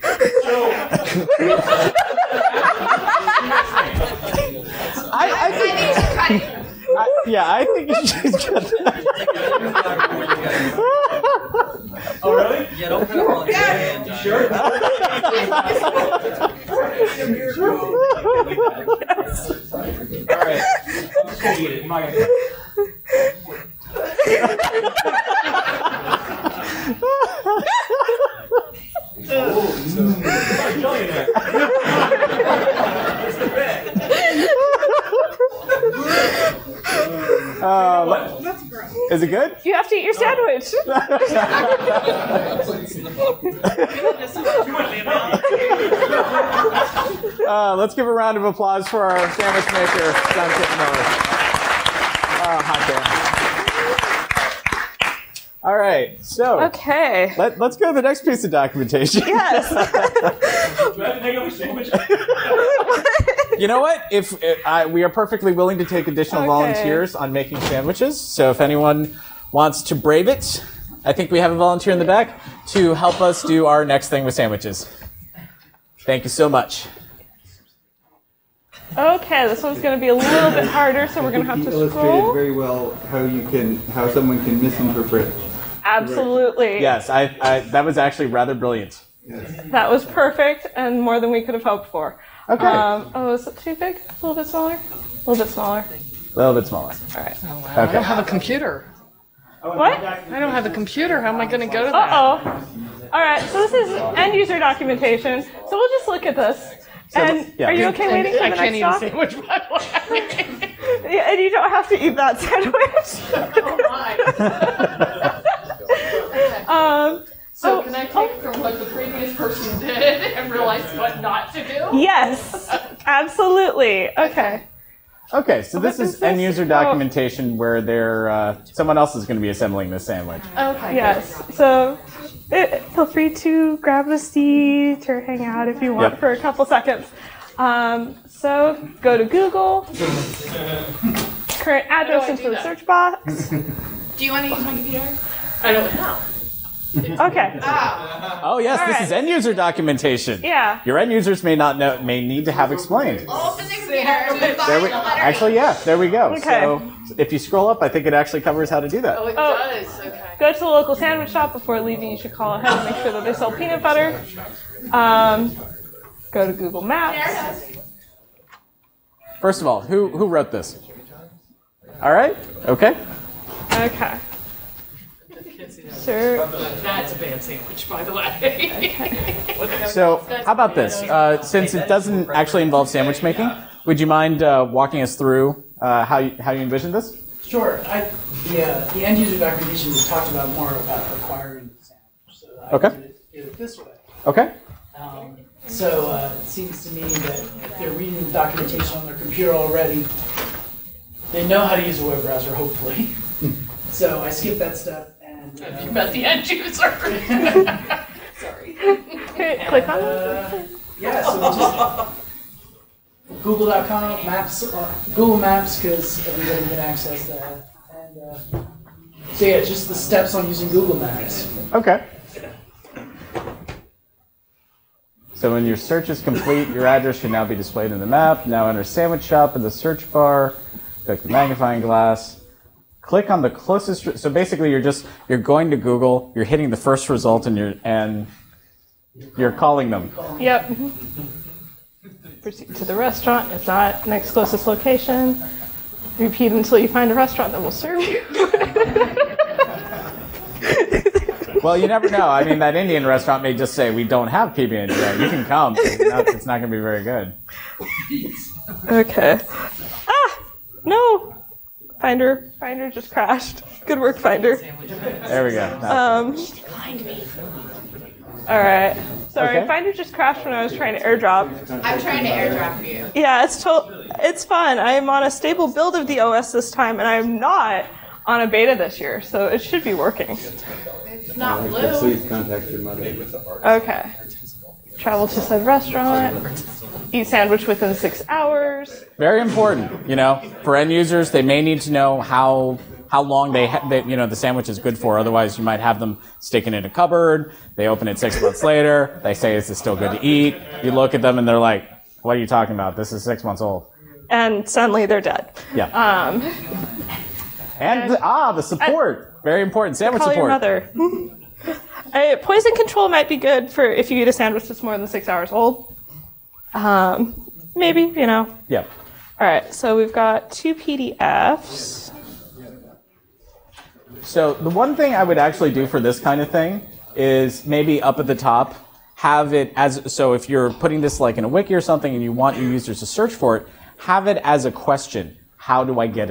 I think you should cut that. oh, really? Yeah, don't cut it all. You sure? All right. I'm just gonna eat it. I'm not gonna. Is it good? You have to eat your sandwich. Let's give a round of applause for our sandwich maker, John Kittenmiller. Hot damn. All right, so okay. Let's go to the next piece of documentation. Yes. You know what? If we are perfectly willing to take additional volunteers on making sandwiches, so if anyone wants to brave it, I think we have a volunteer in the back to help us do our next thing with sandwiches. Thank you so much. Okay, this one's going to be a little bit harder, so we're going to have to illustrated scroll. very well how someone can misinterpret. Absolutely. Yes, that was actually rather brilliant. Yes. That was perfect and more than we could have hoped for. Okay. Is it too big? A little bit smaller? A little bit smaller. A little bit smaller. All right. Oh, wow. Okay. I don't have a computer. What? I don't have a computer. How am I going to go to that? Uh-oh. All right, so this is end user documentation. So we'll just look at this. And yeah. are you okay waiting for the I next can't eat a doc? sandwich, by the way. Yeah, and you don't have to eat that sandwich. So can I take from what the previous person did and realize what not to do? Yes, absolutely. Okay. Okay, so this is end user documentation where someone else is going to be assembling this sandwich. Okay. Yes. So feel free to grab a seat or hang out if you want for a couple seconds. So go to Google. Current address into the search box. Do you want to use my computer? I don't know. Okay. Oh yes, All this right. is end user documentation. Yeah. Your end users may need to have explained. Open the computer. Actually, yeah, there we go. Okay. So if you scroll up, I think it actually covers how to do that. Oh, it does. Okay. Go to the local sandwich shop before leaving. You should call ahead and make sure that they sell peanut butter. Go to Google Maps. First of all, who wrote this? All right. Okay. Okay. Sure. That's a bad sandwich, by the way. So how about this? Since it doesn't actually involve sandwich making, would you mind walking us through how you envision this? Sure. The end user documentation was talked about more about acquiring the sandwich. So I did it this way. Okay. So it seems to me that if they're reading the documentation on their computer already, they know how to use a web browser, hopefully. So I skipped that step. And you met the end user. Sorry. Click on it. Yeah, so just Google.com, Maps, Google Maps, because everybody can access that. And so yeah, just the steps on using Google Maps. Okay. So when your search is complete, your address should now be displayed in the map. Now enter sandwich shop in the search bar. Click the magnifying glass. Click on the closest. So basically, you're going to Google. You're hitting the first result, and you're calling them. Yep. Proceed to the restaurant. It's not next closest location. Repeat until you find a restaurant that will serve you. Well, you never know. I mean, that Indian restaurant may just say, we don't have PB&J. You can come. It's not going to be very good. Okay. Ah! No! Finder just crashed. Good work, Finder. There we go. All right. Sorry, Okay. Finder just crashed when I was trying to airdrop. I'm trying to airdrop you. Yeah, it's fun. I am on a stable build of the OS this time, and I'm not on a beta this year, so it should be working. It's not blue. Please contact your mother. Okay. Travel to said restaurant. Eat sandwich within 6 hours. Very important, for end users. They may need to know how long the sandwich is good for. Otherwise, you might have them sticking in a cupboard. They open it 6 months later. They say, "Is this still good to eat?" You look at them and they're like, "What are you talking about? This is 6 months old." And suddenly they're dead. Yeah. The support. Very important. Sandwich Call support. your mother. Poison control might be good for if you eat a sandwich that's more than 6 hours old. Maybe, Yeah. All right, so we've got 2 PDFs. So the one thing I would actually do for this kind of thing is maybe up at the top, have it so if you're putting this like in a wiki or something and you want your users to search for it, have it as a question. How do I get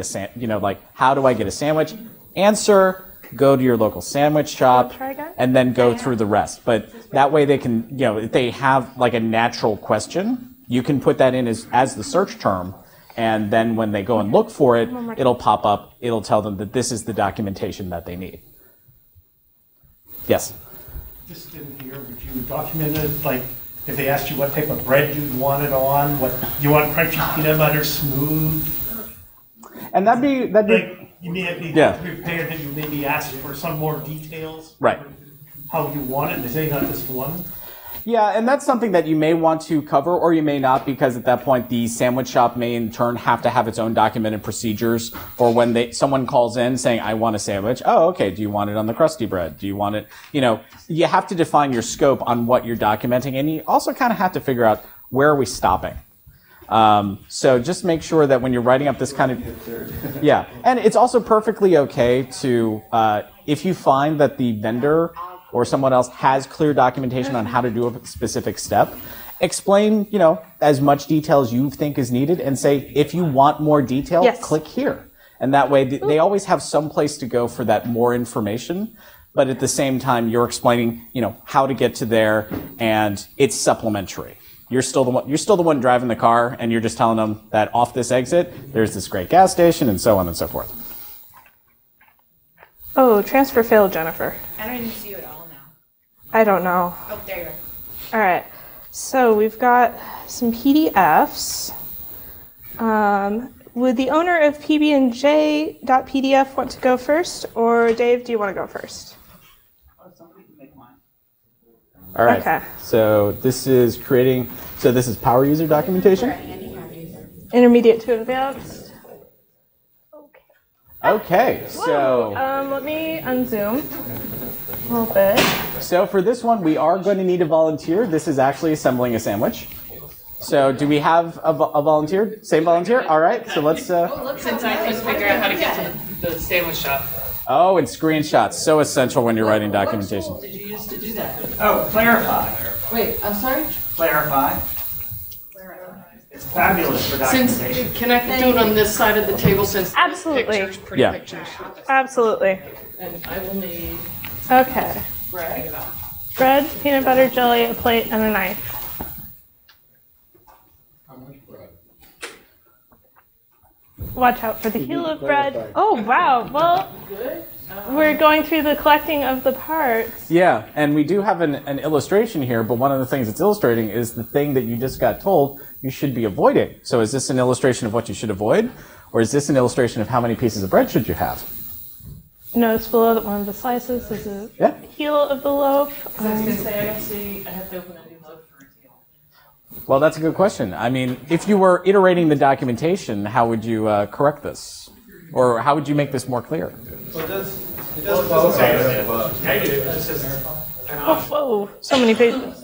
how do I get a sandwich? Answer, go to your local sandwich shop, and then go through the rest. But that way they can, if they have like a natural question, you can put that in as the search term. And then when they go and look for it, it'll pop up. It'll tell them that this is the documentation that they need. Yes? Just in here, would you document it, like, if they asked you what type of bread you'd want it on, what you want, crunchy peanut butter, smooth? And that'd be like, you may have to be prepared that you maybe ask for some more details. Right. How you want it, and say not just one. Yeah, and that's something that you may want to cover, or you may not, because at that point the sandwich shop may in turn have to have its own documented procedures for when someone calls in saying, "I want a sandwich." Oh, okay. Do you want it on the crusty bread? Do you want it? You have to define your scope on what you're documenting, and you also kind of have to figure out where are we stopping. So just make sure that when you're writing up this kind of, yeah, and it's also perfectly okay to, if you find that the vendor or someone else has clear documentation on how to do a specific step, explain, as much detail as you think is needed and say, if you want more detail, click here. And that way they always have some place to go for that more information. But at the same time, you're explaining, how to get to there, and it's supplementary. You're still the one driving the car, and you're just telling them that off this exit, there's this great gas station, and so on and so forth. Oh, transfer failed, Jennifer. I don't even see you at all now. I don't know. Oh, there you are. All right. So we've got some PDFs. Would the owner of pbnj.pdf want to go first, or Dave, do you want to go first? All right. Okay. So this is this is power user documentation. Intermediate to advanced. Okay. So let me unzoom a little bit. So for this one, we are going to need a volunteer. This is actually assembling a sandwich. So do we have a volunteer? Same volunteer? All right. So let's. Since I couldn't figure out how to get to the sandwich shop. Oh, and screenshots. So essential when you're writing documentation. What tool did you use to do that? Oh, Clarify. Wait, I'm sorry? Clarify. It's fabulous for documentation. Can I do it on this side of the table since Absolutely. Pictures, pretty pictures. Absolutely. And I will need Okay. Bread, peanut butter, jelly, a plate, and a knife. Watch out for the heel of bread. Oh, wow. Well, we're going through the collecting of the parts. Yeah, and we do have an illustration here, but one of the things it's illustrating is the thing that you just got told you should be avoiding. So is this an illustration of what you should avoid, or is this an illustration of how many pieces of bread should you have? Notice below that one of the slices is the heel of the loaf. I was going to say, I don't see, I have to open a new loaf for its heel. Well, that's a good question. I mean, if you were iterating the documentation, how would you correct this? Or how would you make this more clear? Well, it does qualify Negative. It says Oh, whoa. So many pages.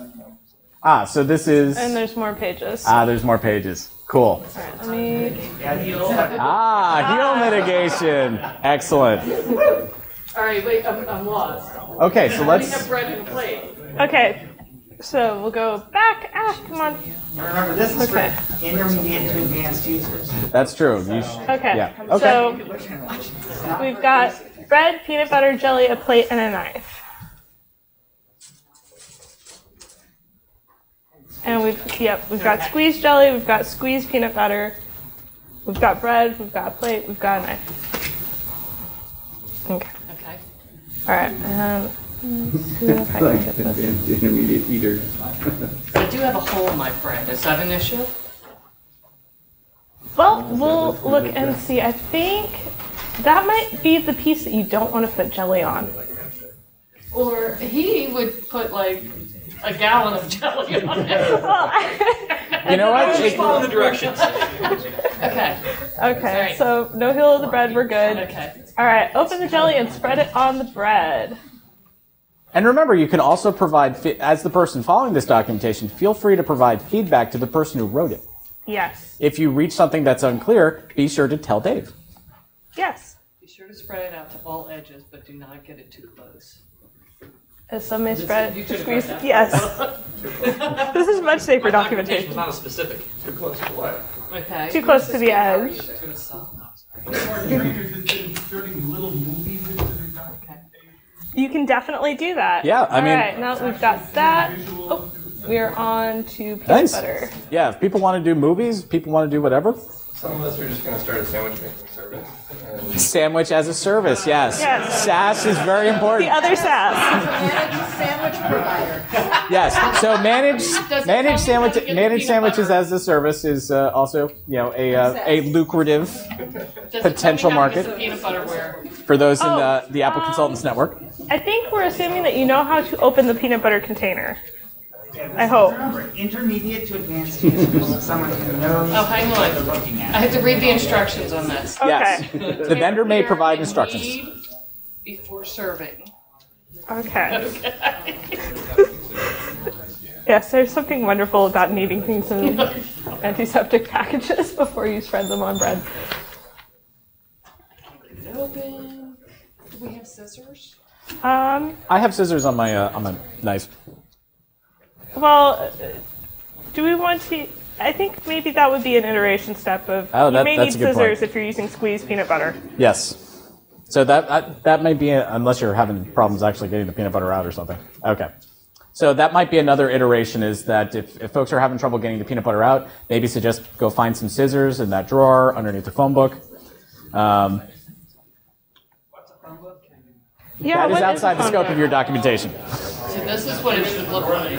So this is... And there's more pages. There's more pages. Cool. Let me. Heel mitigation. Excellent. All right, wait, I'm lost. Okay, so We let's. have bread and a plate. Okay, so we'll go back. Come on. Remember, this is Okay. for intermediate to advanced users. That's true. Okay. Yeah. Okay. So we've got bread, peanut butter, jelly, a plate, and a knife. And we've got squeezed jelly, we've got squeezed peanut butter, we've got bread, we've got a plate, we've got a knife. Okay. Okay. All right. Let's see if I can get this. Intermediate eaters. I do have a hole in my bread. Is that an issue? Well, we'll look and see. I think that might be the piece that you don't want to put jelly on. Or he would put like a gallon of jelly on it. You know what? Just follow the directions. Okay. Okay, Right. so no heel of the bread, we're good. Okay. All right, open the jelly and spread it on the bread. And remember, you can also provide, as the person following this documentation, feel free to provide feedback to the person who wrote it. Yes. If you reach something that's unclear, be sure to tell Dave. Yes. Be sure to spread it out to all edges, but do not get it too close. As some may spread, You could've squeeze. got that. Yes. This is much safer documentation. It's not a specific. Too close to what? Okay. Too close to the edge. You can definitely do that. Yeah, I mean- All right, now that we've got that, oh, we're on to peanut Nice. butter. Yeah, if people want to do movies, people want to do whatever. Some of us are just going to start a sandwich making service. Sandwich as a service, yes. Yes. SaaS is very The important. other sass. Managed sandwich provider. Yes. So managed Does it tell you how to get the peanut sandwiches butter? as a service is also a lucrative Does potential it tell me how to get market. the peanut butter where? for those in Oh, the Apple Consultants Network. I think we're assuming that you know how to open the peanut butter container. I hope. Remember, intermediate to advanced users. Someone who knows Oh, hang what they're on. looking at. I have to read the instructions on this. Yes. Okay. The vendor may provide Clear instructions. need before serving. Okay. Okay. Yes, there's something wonderful about needing things in antiseptic packages before you spread them on bread. Open. Do we have scissors? I have scissors on my knife. Well, do we want to? I think maybe that would be an iteration step of. Oh, you may that's need a good scissors point. if you're using squeezed peanut butter. Yes. So that might be unless you're having problems actually getting the peanut butter out or something. Okay. So that might be another iteration is that if folks are having trouble getting the peanut butter out, maybe suggest go find some scissors in that drawer underneath the phone book. Yeah, that is what outside a the phone scope book? of your documentation. So this is what it should look like.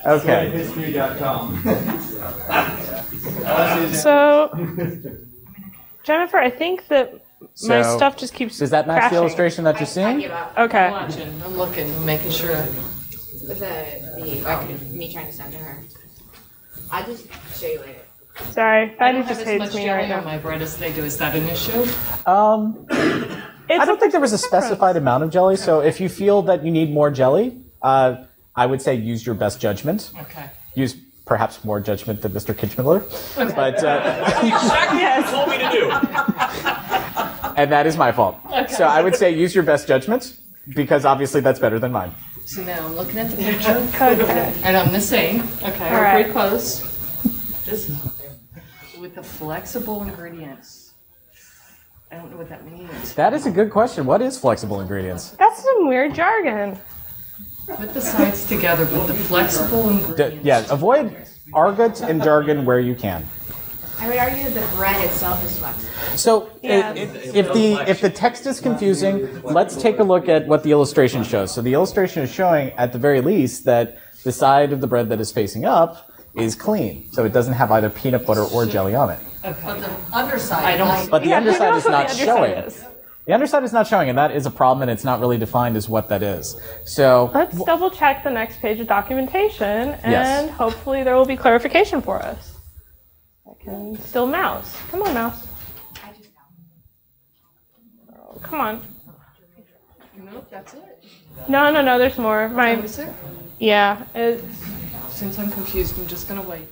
Okay. So, Jennifer, I think that my So, stuff just keeps. Does that match crashing. the illustration that you're I seeing? give up. I'm Okay. watching. I'm looking. I'm making sure. Me trying to send to her. I just show you later. Sorry, I Fanny don't have just as hates much me jelly right on now. my bread as they do. Is that an issue? I don't think there was a specified amount of jelly, so if you feel that you need more jelly, I would say use your best judgment. Okay. Use perhaps more judgment than Mr. Kitchmiller. But, Exactly what you told me to do. and that is my fault. So I would say use your best judgment, because obviously that's better than mine. So now I'm looking at the picture, Okay. and I'm the same. Okay, All we're right. pretty close. This with the flexible ingredients. I don't know what that means. That is a good question. What is flexible ingredients? That's some weird jargon. Put the sides together with the flexible ingredients. Yeah, avoid argot and jargon where you can. I would argue that the bread itself is flexible. So Yeah. if the text is confusing, let's take a look at what the illustration shows. So the illustration is showing, at the very least, that the side of the bread that is facing up is clean. So it doesn't have either peanut butter or jelly on it. Okay. Underside. I don't. But the Yeah, underside figure is out what not the underside showing. is. The underside is not showing, and that is a problem, and it's not really defined as what that is. So Let's double check the next page of documentation, and Yes. hopefully there will be clarification for us. I can still mouse. Come on, mouse. Oh, come on. Nope, that's it. No, there's more. Oh, is it? Yeah, it's, Since I'm confused, I'm just gonna wait.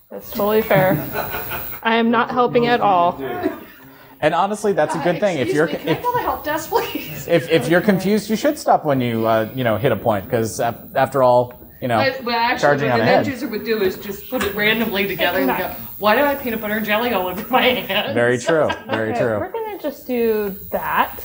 That's totally fair. I am not helping at all. And honestly, that's a good thing. If you're Can I call the help desk, please? if you're confused, you should stop when you hit a point, because after all, Well, actually, charging what on an a end head. user would do is just put it randomly together and go, why do I have peanut butter and jelly all over my hands? Very true. Very Okay, true. we're gonna just do that.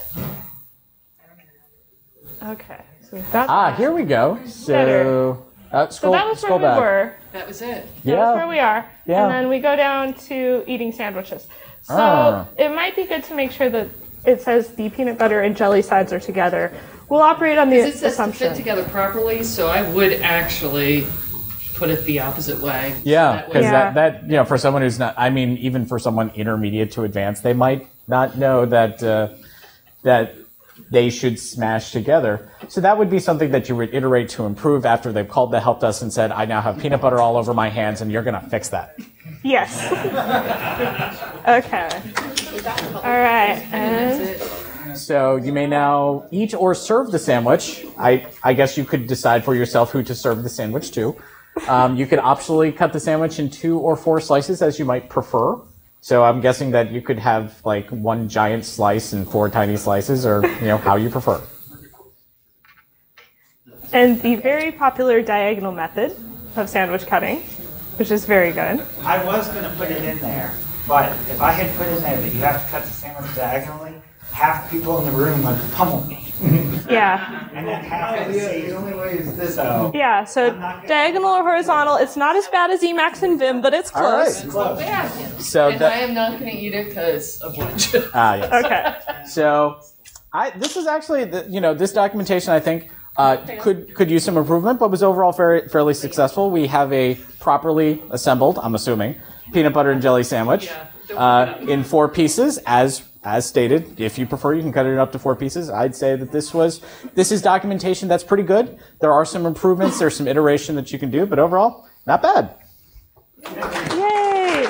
Okay, so we've got that. Here we go. So, So scroll, that was scroll where we back. were. That was it. That was where we are. Yeah. And then we go down to eating sandwiches. So Ah. it might be good to make sure that it says the peanut butter and jelly sides are together. We'll operate on the Because it says to assumption. fit together properly, so I would actually put it the opposite way. Yeah, because Yeah. that for someone who's not, I mean, even for someone intermediate to advanced, they might not know that that they should smash together. So that would be something that you would iterate to improve after they've called the help desk and said, I now have peanut butter all over my hands, and you're going to fix that. Yes. Okay. All right. And So you may now eat or serve the sandwich. I guess you could decide for yourself who to serve the sandwich to. You could optionally cut the sandwich in 2 or 4 slices as you might prefer. So I'm guessing that you could have like 1 giant slice and 4 tiny slices, or how you prefer. and the very popular diagonal method of sandwich cutting, which is very good. I was going to put it in there, but if I had put in there that you have to cut the sandwich diagonally, half the people in the room would pummel me. Yeah. And then half would say, The only way is this. so. Yeah, so diagonal or horizontal, it's not as bad as Emacs and Vim, but it's close. So And I am not going to eat it because of lunch. Yes. Okay. So this is actually this documentation I think could use some improvement, but was overall fairly successful. We have a properly assembled, I'm assuming, peanut butter and jelly sandwich in 4 pieces as stated. If you prefer, you can cut it up to 4 pieces. I'd say that this is documentation that's pretty good. There are some improvements. There's some iteration that you can do, but overall, not bad. Yay!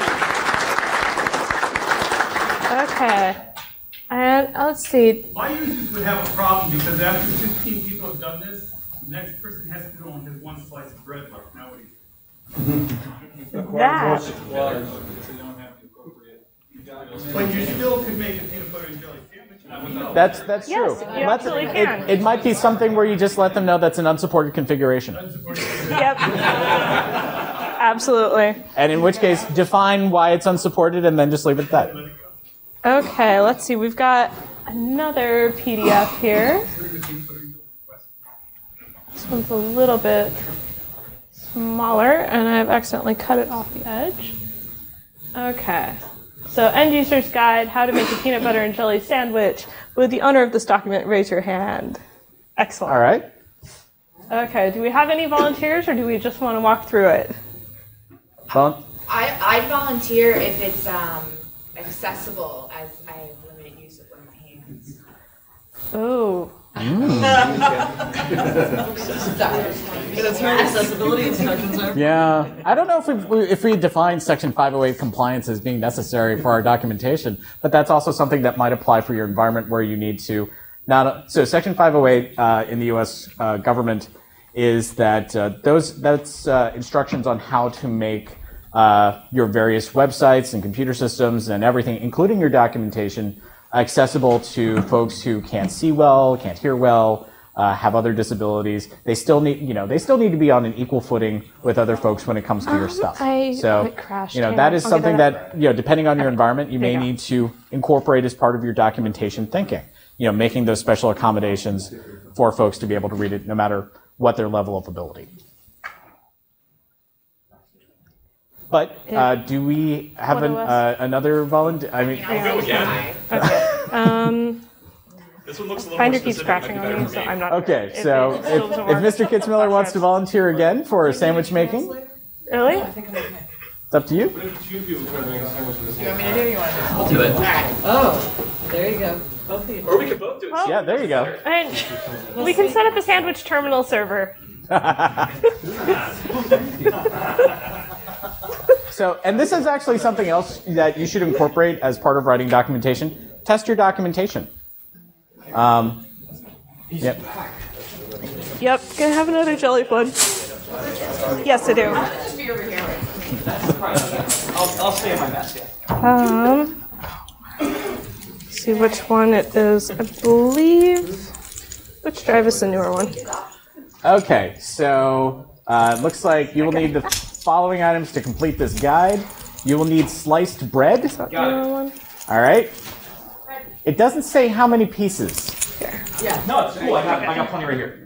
Okay. And let's see. My users would have a problem because after 15 people have done this, the next person has to go and get 1 slice of bread like nowadays. That. But you still could make a peanut butter and jelly sandwich. That's Yes, true. you absolutely can. It might be something where you just let them know that's an unsupported configuration. Yep. Absolutely. And in which case, define why it's unsupported and then just leave it at that. Okay, let's see. We've got another PDF here. This one's a little bit smaller, and I've accidentally cut it off the edge. Okay. So, end user's guide, how to make a peanut butter and jelly sandwich. Would the owner of this document raise your hand? Excellent. All right. Okay, do we have any volunteers, or do we just want to walk through it? I'd volunteer if it's accessible, as I have limited use of one of my hands. Oh. That's where accessibility instructions are. Yeah, I don't know if we define Section 508 compliance as being necessary for our documentation, but that's also something that might apply for your environment where you need to so Section 508 in the U.S. Government is that that's instructions on how to make your various websites and computer systems and everything, including your documentation, accessible to folks who can't see well, can't hear well, have other disabilities. They still need to be on an equal footing with other folks when it comes to your stuff. It crashed. That is something that depending on your environment, you may need to incorporate as part of your documentation thinking. Making those special accommodations for folks to be able to read it, no matter what their level of ability. But do we have another volunteer? I mean, I'll go again. Okay. This one looks a little Finder more keeps specific, crashing like on the me, better so I'm not. okay, sure. so It still doesn't if work. Mr. Kitzmiller wants to volunteer again for sandwich making, Really? it's up to you. Do you want me to do or you want to? I'll do it. Oh, there you go. Both of you. Or we could both do it. Yeah, there you go. And we can set up a sandwich terminal server. So, and this is actually something else that you should incorporate as part of writing documentation. Test your documentation. Yep. Yep. Gonna have another jelly flood. Yes, I do. I'll stay in my mess, yeah. See which one it is. I believe. Which drive is the newer one? Okay, so it looks like you will need the following items to complete this guide. You will need sliced bread. Is that the newer one? All right. It doesn't say how many pieces. Here. Yeah. No, it's cool. I got plenty right here.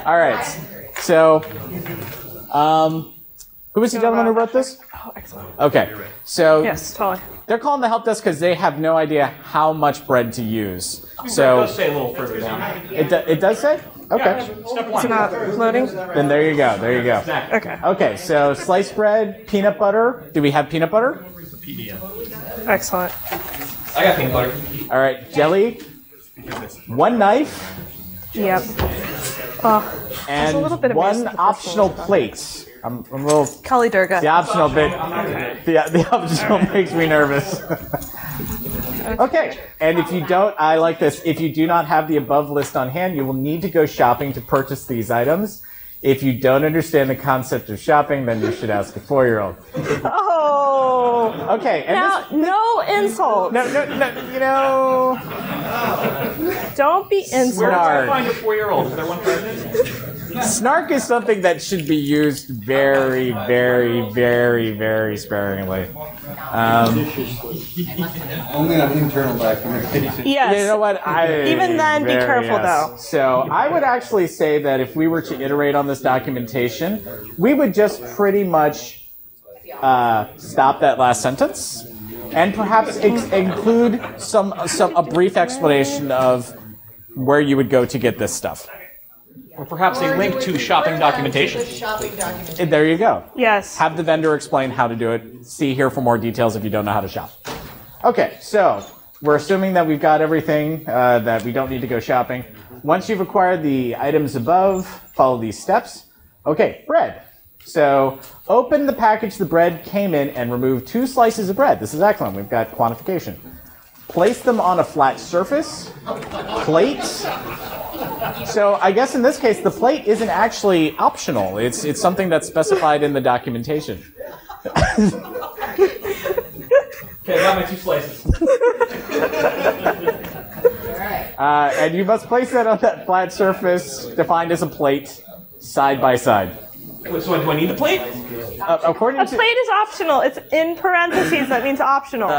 All right. So, who was the gentleman who wrote this? Oh, excellent. Okay. So yes, totally. They're calling the help desk because they have no idea how much bread to use. So it So does say a little further down. it does say? Okay. Step It's one. not loading? Then there you go. There you go. Okay. Okay. So sliced bread, peanut butter. Do we have peanut butter? Excellent. I got peanut butter. All right. Jelly. One knife. Yep. Oh, there's a little bit And of one mace optional plate. I'm a little. Kali Durga. The optional bit. The optional makes me nervous. Okay, and if you don't, I like this. If you do not have the above list on hand, you will need to go shopping to purchase these items. If you don't understand the concept of shopping, then you should ask a 4-year-old. Oh. Okay, and Now, no insults. No, you know. Don't be insulted. Where did I find a 4-year-old? Is there one president? Snark is something that should be used very, very, very, very sparingly. Only on internal documentation. Yes. You know what? Even then, be careful, though. So I would actually say that if we were to iterate on this documentation, we would just pretty much stop that last sentence and perhaps include a brief explanation of where you would go to get this stuff. Or perhaps a link to shopping documentation. There you go. Yes. Have the vendor explain how to do it. See here for more details if you don't know how to shop. Okay, so we're assuming that we've got everything, that we don't need to go shopping. Once you've acquired the items above, follow these steps. Okay, bread. So open the package the bread came in and remove 2 slices of bread. This is excellent. We've got quantification. Place them on a flat surface. Plate. So I guess in this case, the plate isn't actually optional. It's something that's specified in the documentation. Okay, I got my 2 slices. And you must place that on that flat surface defined as a plate, side by side. So do I need the plate? According A to plate is optional. It's in parentheses. That means optional.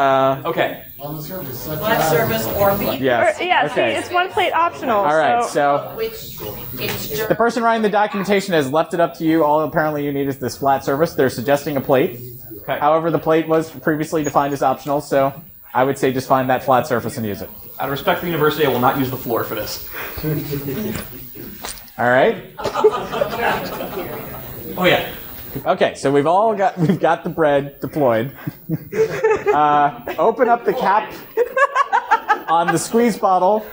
Okay. On the surface, flat surface or beef. Yes. Yeah, Okay. see, it's one plate optional. All right, so Which the person writing the documentation has left it up to you. All apparently you need is this flat surface. They're suggesting a plate. Okay. However, the plate was previously defined as optional, so I would say just find that flat surface and use it. Out of respect for the university, I will not use the floor for this. All right. Oh yeah. Okay, so we've got the bread deployed. Open up the cap on the squeeze bottle.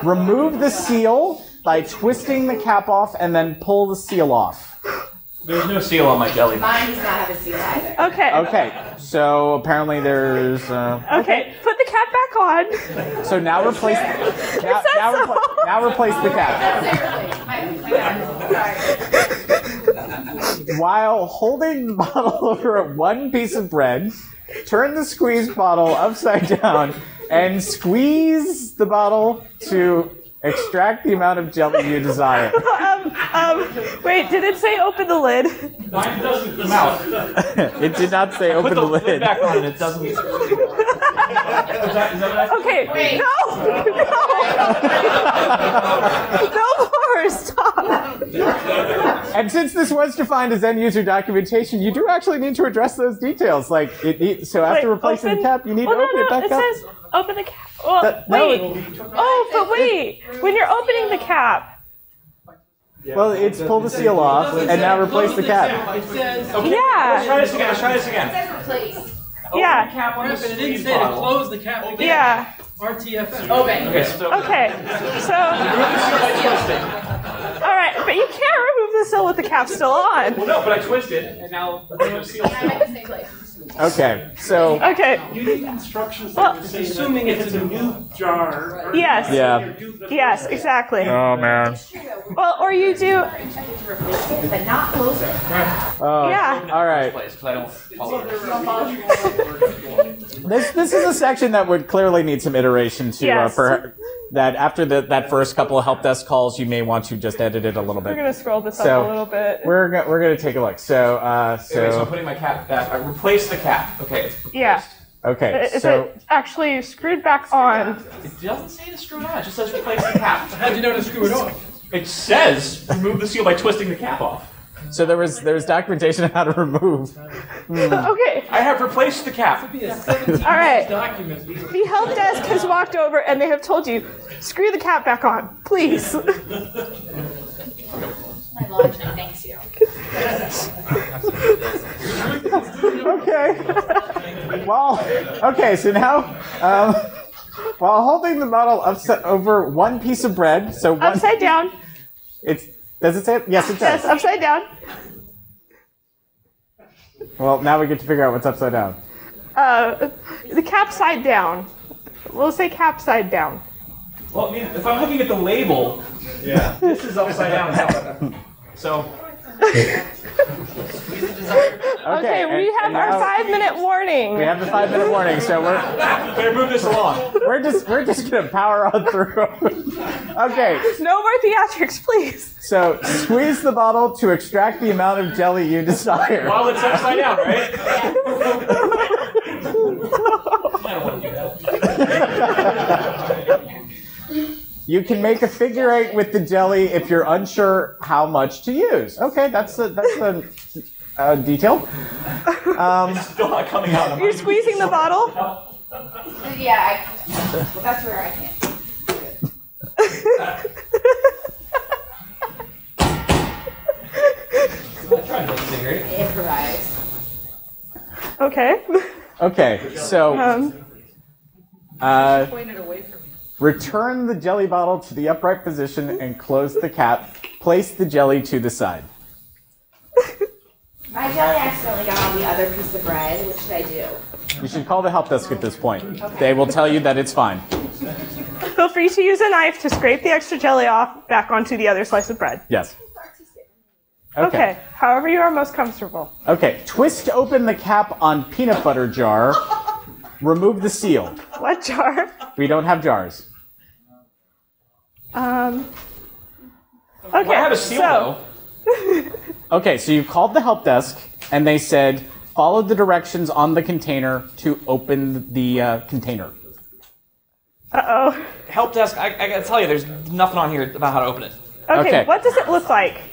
Remove the seal by twisting the cap off, and then pull the seal off. There's no seal on my jelly. mine does not have a seal either. Okay. Okay, so apparently there's. Okay, put the cap back on. So now replace. Now replace the cap. While holding the bottle over one piece of bread, turn the squeeze bottle upside down and squeeze the bottle to extract the amount of jelly you desire. Wait, did it say open the lid? Mine doesn't come out. It did not say open the lid. Put the lid back on and it doesn't. Is that what I said? Okay, Wait. no more, stop. And since this was defined as end user documentation, you do actually need to address those details. Like so after replacing the cap, you need to open it back up. It says open the cap. Well, No, wait. But wait. When you're opening the cap. Well, it's pull the seal off and now replace the cap. It says, Okay, Yeah. Let's try this again. It says replace. Open Yeah. the cap on the but it didn't squeeze say to bottle. close the cap again. Yeah. RTFM. Okay, so Okay. So. All right, but you can't remove the seal with the cap still on. Well, no, but I twisted, and now there's no seal. Yeah, I make the same place. Okay, so Okay. You need instructions that would say assuming it's a new jar. Yes. Yeah. Yes, exactly. Oh man. Well, or you do. But not close it. Oh, Yeah. All right. Because I don't follow This is a section that would clearly need some iteration to Yes. that after that first couple of help desk calls, you may want to just edit it a little bit. We're gonna scroll this So, up a little bit. We're gonna take a look. So so I'm putting my cap back. I replaced the cap. Okay. It's Yeah. okay. Is So it actually screwed back on? It doesn't say to screw it on. It just says replace the cap. How'd you know to screw it on? It says remove the seal by twisting the cap off. so there was documentation on how to remove. Okay. I have replaced the cap. All right. The help desk has walked over and they have told you, screw the cap back on, please. My launch, thanks you. Okay. Well, okay. So now, while holding the model over one piece of bread, so one, Upside down. Does it say it? Yes, it does. Yes, upside down. Well, now we get to figure out what's upside down. The cap side down. We'll say cap side down. Well, I mean, if I'm looking at the label, this is upside down now. So. Okay, we have our 5-minute warning. We have the 5-minute warning, so we're better move this along. We're just gonna power on through. Okay. No more theatrics, please. So squeeze the bottle to extract the amount of jelly you desire. While it's upside down, right? You can make a figure 8 with the jelly if you're unsure how much to use. Okay, that's a detail. It's still not coming out. You're squeezing the bottle? Yeah, that's where I can't. Improvise. Okay. Okay, so Point it away from me. return the jelly bottle to the upright position and close the cap. Place the jelly to the side. My jelly accidentally got on the other piece of bread. What should I do? You should call the help desk at this point. They will tell you that it's fine. Feel free to use a knife to scrape the extra jelly off back onto the other slice of bread. Yes. Okay. However you are most comfortable. Okay, twist open the cap on peanut butter jar. Remove the seal. What jar? We don't have jars. Okay. I have a seal, though. Okay, so you called the help desk, and they said, follow the directions on the container to open the container. Uh-oh. Help desk, I gotta tell you, there's nothing on here about how to open it. Okay, what does it look like?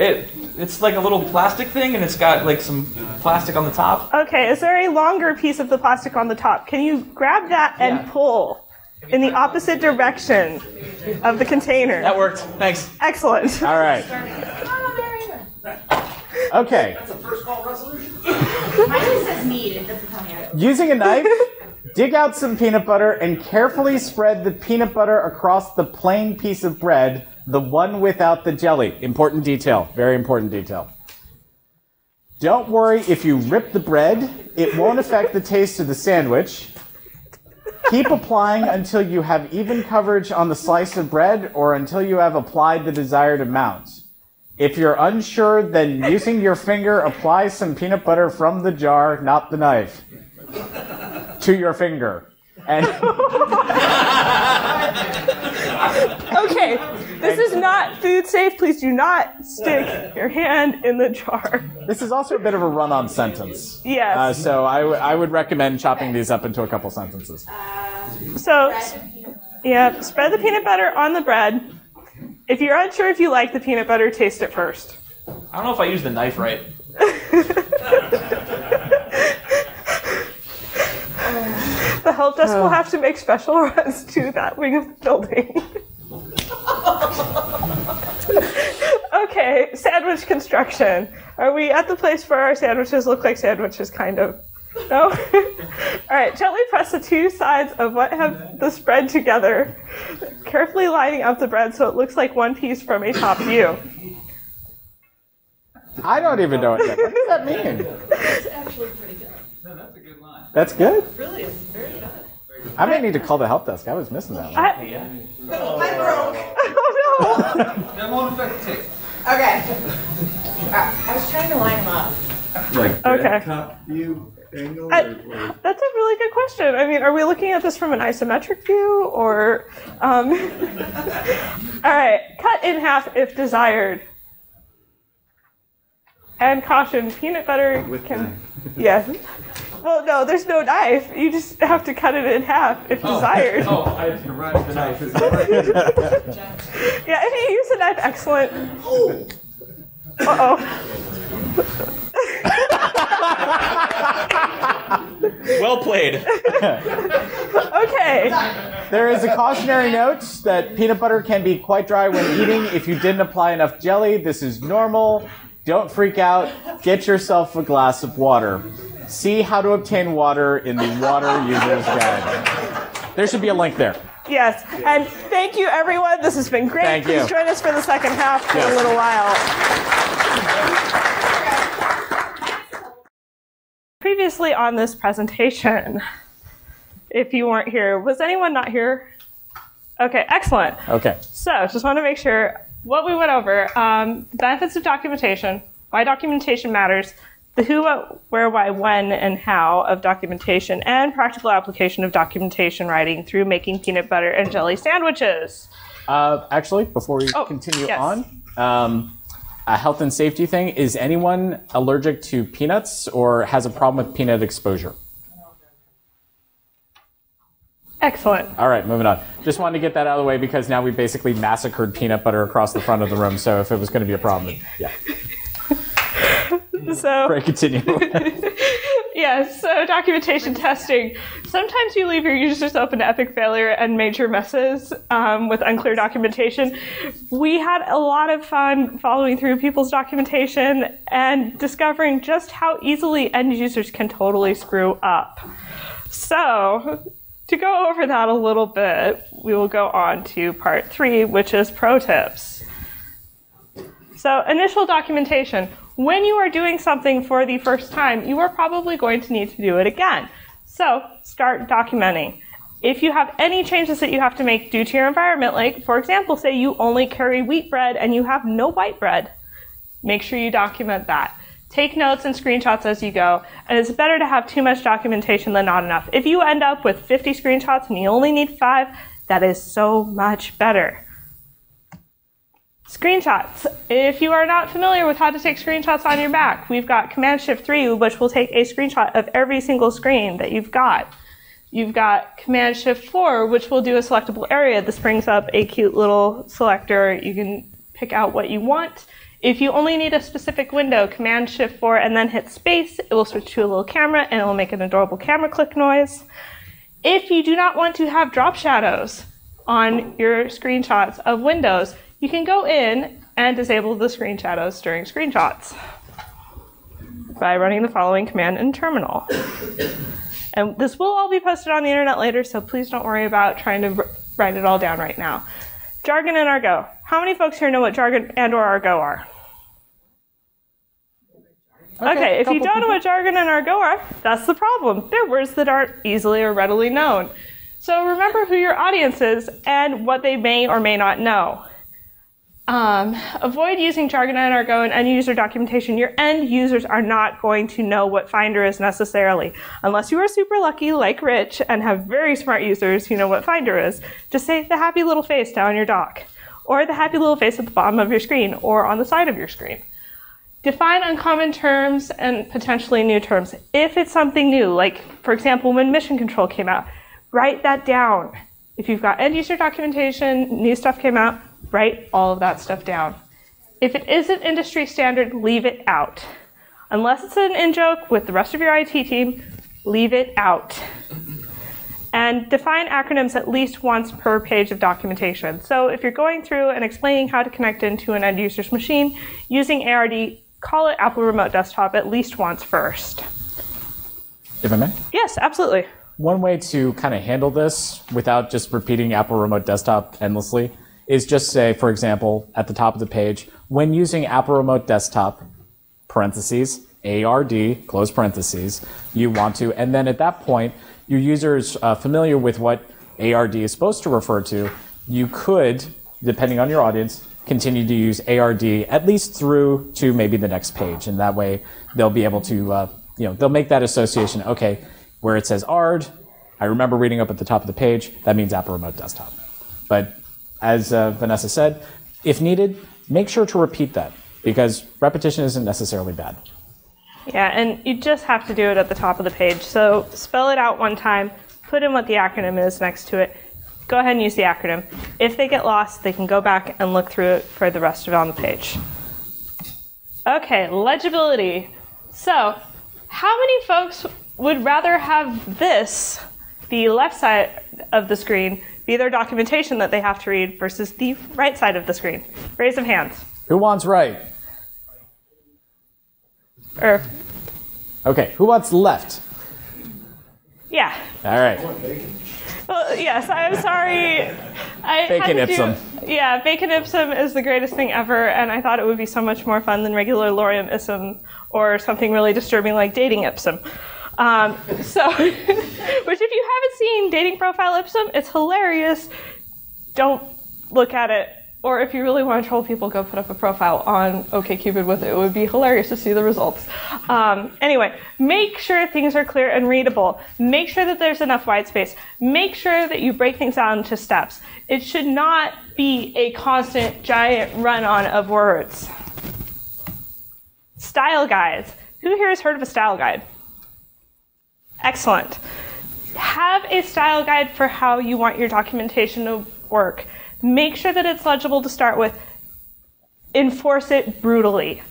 It's like a little plastic thing, and it's got like some plastic on the top. Okay, is there a longer piece of the plastic on the top? Can you grab that and pull in the opposite direction of the container? That worked. Thanks. Excellent. All right. Okay. That's a first call resolution. Mine just says need. It doesn't tell me how to. Using a knife, dig out some peanut butter and carefully spread the peanut butter across the plain piece of bread, the one without the jelly. Important detail. Very important detail. Don't worry if you rip the bread. It won't affect the taste of the sandwich. Keep applying until you have even coverage on the slice of bread or until you have applied the desired amount. If you're unsure, then using your finger, apply some peanut butter from the jar, not the knife, to your finger. And Okay, this is not food safe. Please do not stick your hand in the jar. This is also a bit of a run-on sentence. Yes. So I would recommend chopping these up into a couple sentences. So, yeah, spread the peanut butter on the bread. If you're unsure if you like the peanut butter, taste it first. I don't know if I used the knife right. The help desk will have to make special runs to that wing of the building. Okay, sandwich construction. Are we at the place where our sandwiches look like sandwiches, kind of? No? All right, gently press the two sides of what have the spread together, carefully lining up the bread so it looks like one piece from a top view. I don't even know what does that mean. It's actually pretty good. That's good. Really, it's very good. I may need to call the help desk. I was missing that one. I broke. Oh no! That won't affect the taste. Okay. I was trying to line them up. Like Okay. top view angle? That's a really good question. I mean, are we looking at this from an isometric view or? All right, cut in half if desired. And caution, peanut butter can. Yes. Well, no, there's no knife. You just have to cut it in half if desired. Oh, I have to run the knife. Yeah, if you use a knife, excellent. Uh-oh. Well played. Okay. There is a cautionary note that peanut butter can be quite dry when eating. If you didn't apply enough jelly, this is normal. Don't freak out. Get yourself a glass of water. See how to obtain water in the water user's guide. There should be a link there. Yes, and thank you, everyone. This has been great. Thank you. Please join us for the second half in a little while. Previously on this presentation, if you weren't here, was anyone not here? Okay, excellent. Okay. So just want to make sure what we went over, the benefits of documentation, why documentation matters, the who, what, where, why, when, and how of documentation, and practical application of documentation writing through making peanut butter and jelly sandwiches. Actually, before we continue on, a health and safety thing. Is anyone allergic to peanuts or has a problem with peanut exposure? Excellent. All right, moving on. Just wanted to get that out of the way because now we basically massacred peanut butter across the front of the room, so if it was going to be a problem, yeah. So, Great, continue. Yes, so documentation testing. Sometimes you leave your users open to epic failure and major messes with unclear documentation. We had a lot of fun following through people's documentation and discovering just how easily end users can totally screw up. So, to go over that a little bit, we will go on to part 3, which is pro tips. So, initial documentation. When you are doing something for the first time, you are probably going to need to do it again. So, start documenting. If you have any changes that you have to make due to your environment, like, for example, say you only carry wheat bread and you have no white bread, make sure you document that. Take notes and screenshots as you go, and it's better to have too much documentation than not enough. If you end up with 50 screenshots and you only need 5, that is so much better. Screenshots. If you are not familiar with how to take screenshots on your Mac, we've got Command-Shift-3, which will take a screenshot of every single screen that you've got. You've got Command-Shift-4, which will do a selectable area. This brings up a cute little selector. You can pick out what you want. If you only need a specific window, Command-Shift-4 and then hit space, it will switch to a little camera and it will make an adorable camera click noise. If you do not want to have drop shadows on your screenshots of windows, you can go in and disable the screen shadows during screenshots by running the following command in terminal. And this will all be posted on the internet later, so please don't worry about trying to write it all down right now. Jargon and argot. How many folks here know what jargon and or argot are? Okay, if you don't know what jargon and argot are, that's the problem. They're words that aren't easily or readily known. So remember who your audience is and what they may or may not know. Avoid using jargon and argot in end user documentation. Your end users are not going to know what Finder is necessarily. Unless you are super lucky, like Rich, and have very smart users who know what Finder is. Just say the happy little face down your dock, or the happy little face at the bottom of your screen, or on the side of your screen. Define uncommon terms and potentially new terms. If it's something new, like, for example, when mission control came out, write that down. If you've got end user documentation, new stuff came out, write all of that stuff down. If it isn't industry standard, leave it out. Unless it's an in-joke with the rest of your IT team, leave it out. And define acronyms at least once per page of documentation. So if you're going through and explaining how to connect into an end user's machine using ARD, call it Apple Remote Desktop at least once first. If I may? Yes, absolutely. One way to kind of handle this without just repeating Apple Remote Desktop endlessly is just say, for example, at the top of the page, when using Apple Remote Desktop, parentheses, ARD, close parentheses, you want to, and then at that point, your user is familiar with what ARD is supposed to refer to. You could, depending on your audience, continue to use ARD at least through to maybe the next page, and that way they'll be able to, they'll make that association. Okay, where it says ARD, I remember reading up at the top of the page, that means Apple Remote Desktop. But as Vanessa said, if needed, make sure to repeat that, because repetition isn't necessarily bad. Yeah, and you just have to do it at the top of the page. So spell it out one time, put in what the acronym is next to it, go ahead and use the acronym. If they get lost, they can go back and look through it for the rest of it on the page. Okay, legibility. So how many folks would rather have this, the left side of the screen, be their documentation that they have to read versus the right side of the screen? Raise of hands. Who wants right? Okay, who wants left? Yeah. All right. Well, yes, I'm sorry. Bacon Ipsum. Yeah, Bacon Ipsum is the greatest thing ever, and I thought it would be so much more fun than regular Lorium Ipsum or something really disturbing like Dating Ipsum. Which if you haven't seen Dating Profile Ipsum, it's hilarious. Don't look at it. Or if you really want to troll people, go put up a profile on OkCupid with it. It would be hilarious to see the results. Anyway, make sure things are clear and readable. Make sure that there's enough white space. Make sure that you break things down into steps. It should not be a constant giant run-on of words. Style guides. Who here has heard of a style guide? Excellent. Have a style guide for how you want your documentation to work. Make sure that it's legible to start with. Enforce it brutally.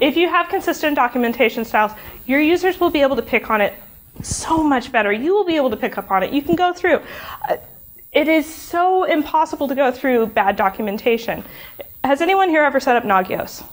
If you have consistent documentation styles, your users will be able to pick on it so much better. You will be able to pick up on it. You can go through. It is so impossible to go through bad documentation. Has anyone here ever set up Nagios?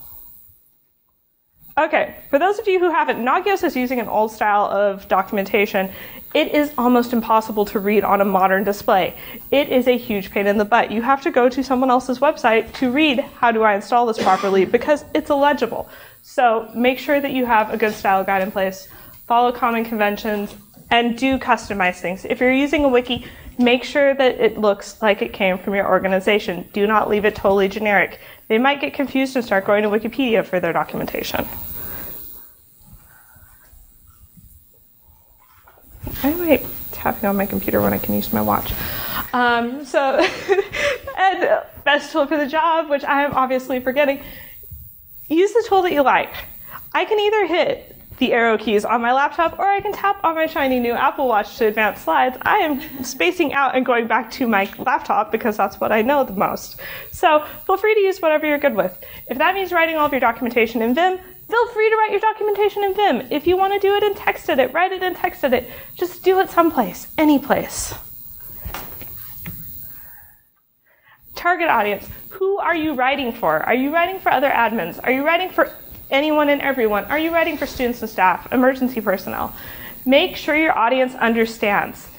Okay, for those of you who haven't, Nagios is using an old style of documentation. It is almost impossible to read on a modern display. It is a huge pain in the butt. You have to go to someone else's website to read how do I install this properly because it's illegible. So make sure that you have a good style guide in place, follow common conventions, and do customize things. If you're using a wiki, make sure that it looks like it came from your organization. Do not leave it totally generic. They might get confused and start going to Wikipedia for their documentation. I might tapping on my computer when I can use my watch. And best tool for the job, which I am obviously forgetting, use the tool that you like. I can either hit the arrow keys on my laptop or I can tap on my shiny new Apple Watch to advance slides. I am spacing out and going back to my laptop because that's what I know the most. So feel free to use whatever you're good with. If that means writing all of your documentation in Vim, feel free to write your documentation in Vim. If you want to do it in TextEdit, write it in TextEdit. Just do it someplace, any place. Target audience. Who are you writing for? Are you writing for other admins? Are you writing for anyone and everyone? Are you writing for students and staff, emergency personnel? Make sure your audience understands.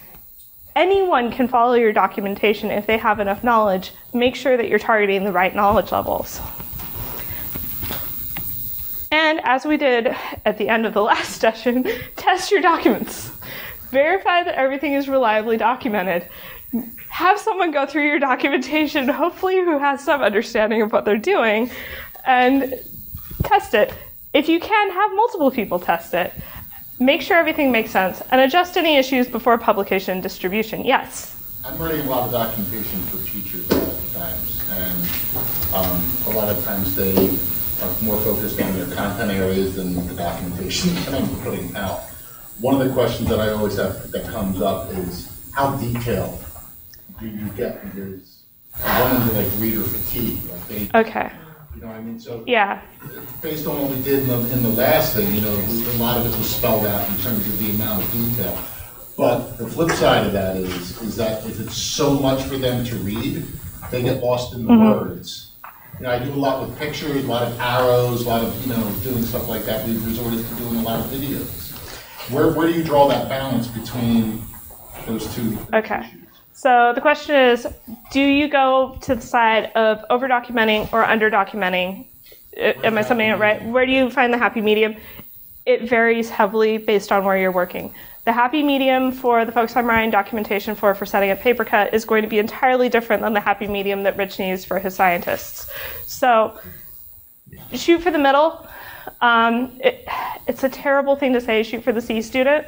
Anyone can follow your documentation if they have enough knowledge. Make sure that you're targeting the right knowledge levels. And as we did at the end of the last session, test your documents. Verify that everything is reliably documented. Have someone go through your documentation, hopefully who has some understanding of what they're doing, and test it. If you can, have multiple people test it. Make sure everything makes sense, and adjust any issues before publication and distribution. Yes? I'm writing a lot of documentation for teachers a lot of times, and a lot of times they are more focused on their content areas than the documentation that I'm putting out. One of the questions that I always have that comes up is how detailed do you get? Because I run into like reader fatigue. Like okay. You know what I mean? So yeah. Based on what we did in the last thing, you know, a lot of it was spelled out in terms of the amount of detail. But the flip side of that is that if it's so much for them to read, they get lost in the words. You know, I do a lot with pictures, a lot of arrows, a lot of, you know, doing stuff like that. We've resorted to doing a lot of videos. Where do you draw that balance between those two? Okay. So the question is, do you go to the side of over-documenting or under-documenting? Am I summing it right? Where do you find the happy medium? it varies heavily based on where you're working. The happy medium for the folks I'm writing documentation for setting up PaperCut is going to be entirely different than the happy medium that Rich needs for his scientists. So shoot for the middle. It's a terrible thing to say, shoot for the C student,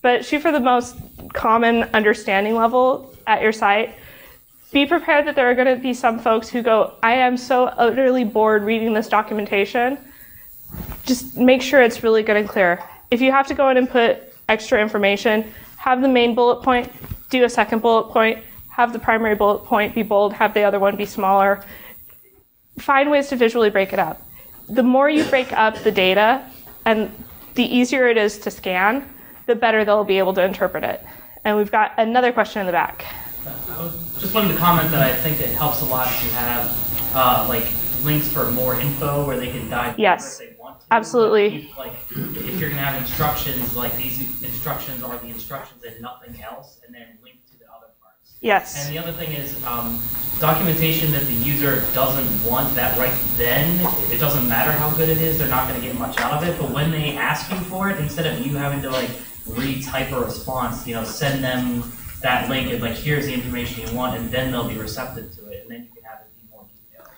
but shoot for the most common understanding level at your site. Be prepared that there are going to be some folks who go, I am so utterly bored reading this documentation. Just make sure it's really good and clear. If you have to go in and put extra information, have the main bullet point, do a second bullet point, have the primary bullet point be bold, have the other one be smaller. Find ways to visually break it up. The more you break up the data and the easier it is to scan, the better they'll be able to interpret it. And we've got another question in the back. I was just wanted to comment that I think it helps a lot to have like links for more info where they can dive deeper if they want to. Absolutely. Like if you're going to have instructions, like these instructions are the instructions and nothing else, and then link to the other parts. Yes. And the other thing is documentation that the user doesn't want that right then. It doesn't matter how good it is; they're not going to get much out of it. But when they ask you for it, instead of you having to like retype a response, send them that link and like, here's the information you want, and then they'll be receptive to it, and then you can have it be more detailed.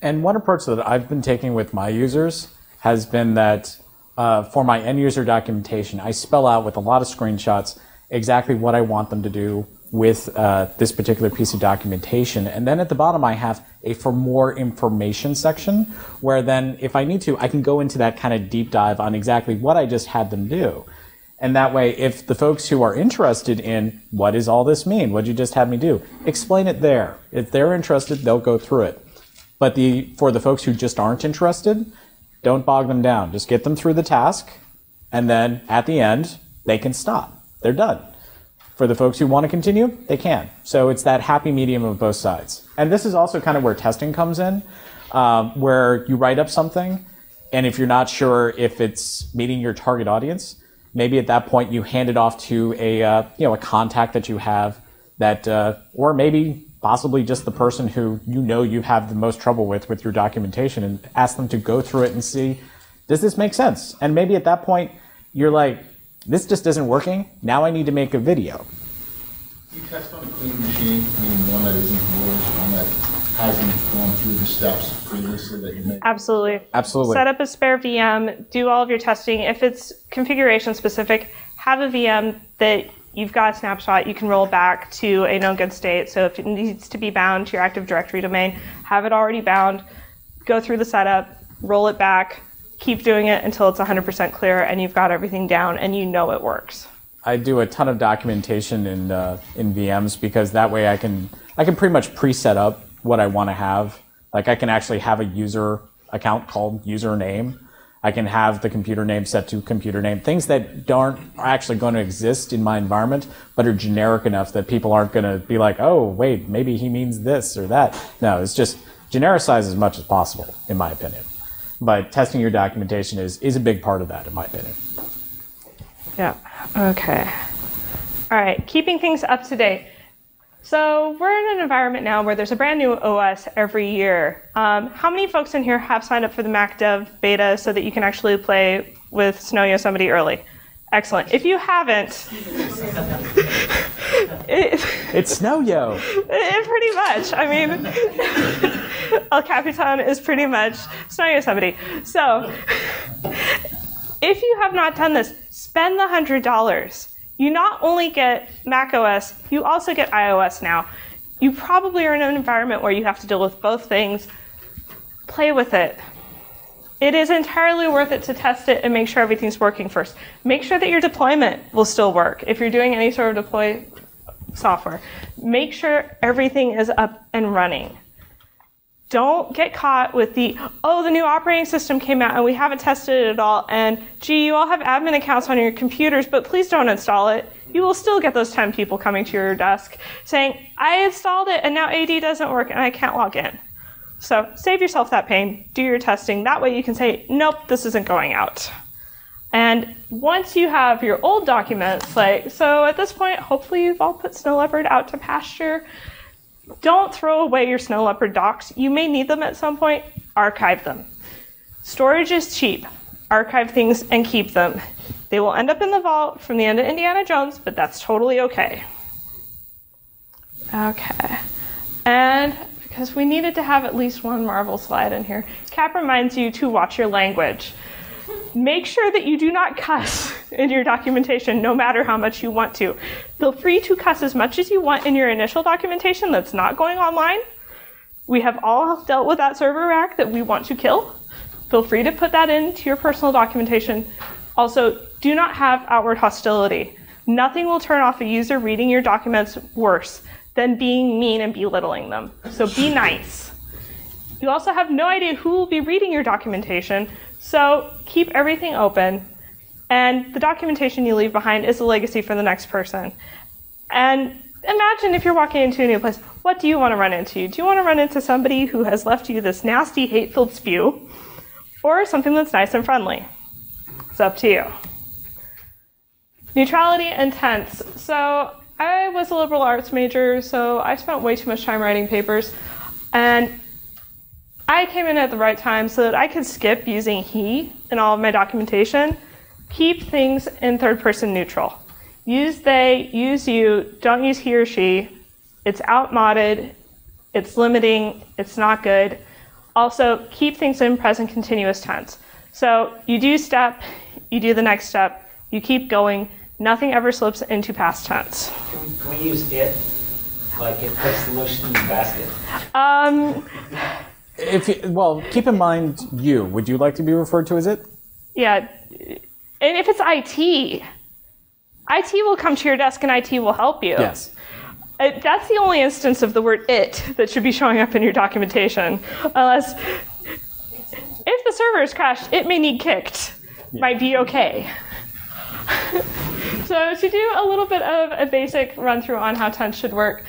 And one approach that I've been taking with my users has been that for my end user documentation, I spell out with a lot of screenshots exactly what I want them to do with this particular piece of documentation. And then at the bottom, I have a for more information section where then if I need to, I can go into that kind of deep dive on exactly what I just had them do. And that way, if the folks who are interested in what does all this mean, what did you just have me do, explain it there. If they're interested, they'll go through it. But for the folks who just aren't interested, don't bog them down. Just get them through the task, and then at the end, they can stop. They're done. For the folks who want to continue, they can. So it's that happy medium of both sides. And this is also kind of where testing comes in, where you write up something, and if you're not sure if it's meeting your target audience, maybe at that point you hand it off to a contact that you have that, or maybe possibly just the person who you have the most trouble with your documentation, and ask them to go through it and see, does this make sense? And maybe at that point you're like, this just isn't working. Now I need to make a video. You test on a clean machine, meaning one that isn't yours, one that hasn't gone through the steps previously that you made? Absolutely. Absolutely. Set up a spare VM, do all of your testing. If it's configuration specific, have a VM that you've got a snapshot, you can roll back to a known good state. So if it needs to be bound to your Active Directory domain, have it already bound, go through the setup, roll it back, keep doing it until it's 100% clear and you've got everything down and you know it works. I do a ton of documentation in VMs because that way I can pretty much pre-set up what I want to have. Like I can actually have a user account called username. I can have the computer name set to computer name. Things that aren't actually going to exist in my environment, but are generic enough that people aren't going to be like, oh, wait, maybe he means this or that. No, it's just genericize as much as possible, in my opinion. But testing your documentation is a big part of that, in my opinion. Yeah, okay. All right, keeping things up to date. So we're in an environment now where there's a brand new OS every year. How many folks in here have signed up for the Mac Dev beta so that you can actually play with Snow Yosemite early? Excellent. If you haven't, it's Snow Yo. Pretty much. I mean, El Capitan is pretty much Snow Yosemite. So if you have not done this, spend the $100. You not only get Mac OS, you also get iOS now. You probably are in an environment where you have to deal with both things. Play with it. It is entirely worth it to test it and make sure everything's working first. Make sure that your deployment will still work. If you're doing any sort of deploy software, make sure everything is up and running. Don't get caught with the new operating system came out and we haven't tested it at all, and gee, you all have admin accounts on your computers, but please don't install it. You will still get those 10 people coming to your desk saying, I installed it and now AD doesn't work and I can't log in. So save yourself that pain, do your testing. That way you can say, nope, this isn't going out. And once you have your old documents, so at this point, hopefully you've all put Snow Leopard out to pasture. Don't throw away your Snow Leopard docs. You may need them at some point. Archive them. Storage is cheap. archive things and keep them. They will end up in the vault from the end of Indiana Jones, but that's totally okay. Okay. And because we needed to have at least one Marvel slide in here, Cap reminds you to watch your language. Make sure that you do not cuss in your documentation, no matter how much you want to. Feel free to cuss as much as you want in your initial documentation that's not going online. We have all dealt with that server rack that we want to kill. Feel free to put that into your personal documentation. Also, do not have outward hostility. Nothing will turn off a user reading your documents worse than being mean and belittling them. So be nice. You also have no idea who will be reading your documentation, so keep everything open. And the documentation you leave behind is a legacy for the next person. And imagine if you're walking into a new place, what do you want to run into? Do you want to run into somebody who has left you this nasty, hate-filled spew, or something that's nice and friendly? It's up to you. Neutrality and tense. So I was a liberal arts major, so I spent way too much time writing papers. And I came in at the right time so that I could skip using he in all of my documentation. Keep things in third-person neutral. Use they, use you, don't use he or she. It's outmoded, it's limiting, it's not good. Also, keep things in present continuous tense. So you do step, you do the next step, you keep going. Nothing ever slips into past tense. Can we use it? Like it puts the lotion in the basket? Well, keep in mind you. Would you like to be referred to as it? Yeah. And if it's IT, IT will come to your desk and IT will help you. Yes. That's the only instance of the word it that should be showing up in your documentation. Unless, if the server is crashed, it may need kicked. Yeah. Might be okay. So to do a little bit of a basic run through on how tense should work,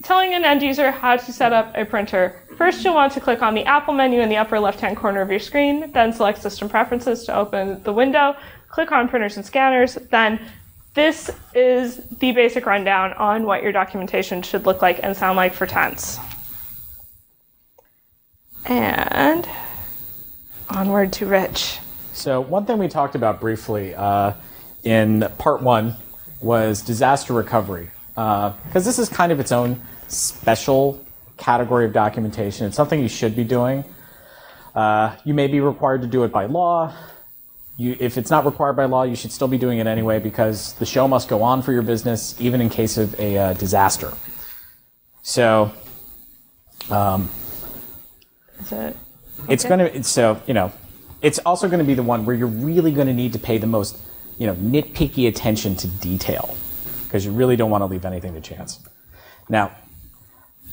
telling an end user how to set up a printer. First, you'll want to click on the Apple menu in the upper left-hand corner of your screen, then select System Preferences to open the window, click on Printers and Scanners, then this is the basic rundown on what your documentation should look like and sound like for tense. And onward to Rich. So one thing we talked about briefly in part one was disaster recovery, because this is kind of its own special category of documentation. It's something you should be doing. You may be required to do it by law. If it's not required by law, you should still be doing it anyway because the show must go on for your business, even in case of a disaster. So, it's going to, so, you know, it's also going to be the one where you're really going to need to pay the most, you know, nitpicky attention to detail because you really don't want to leave anything to chance. Now,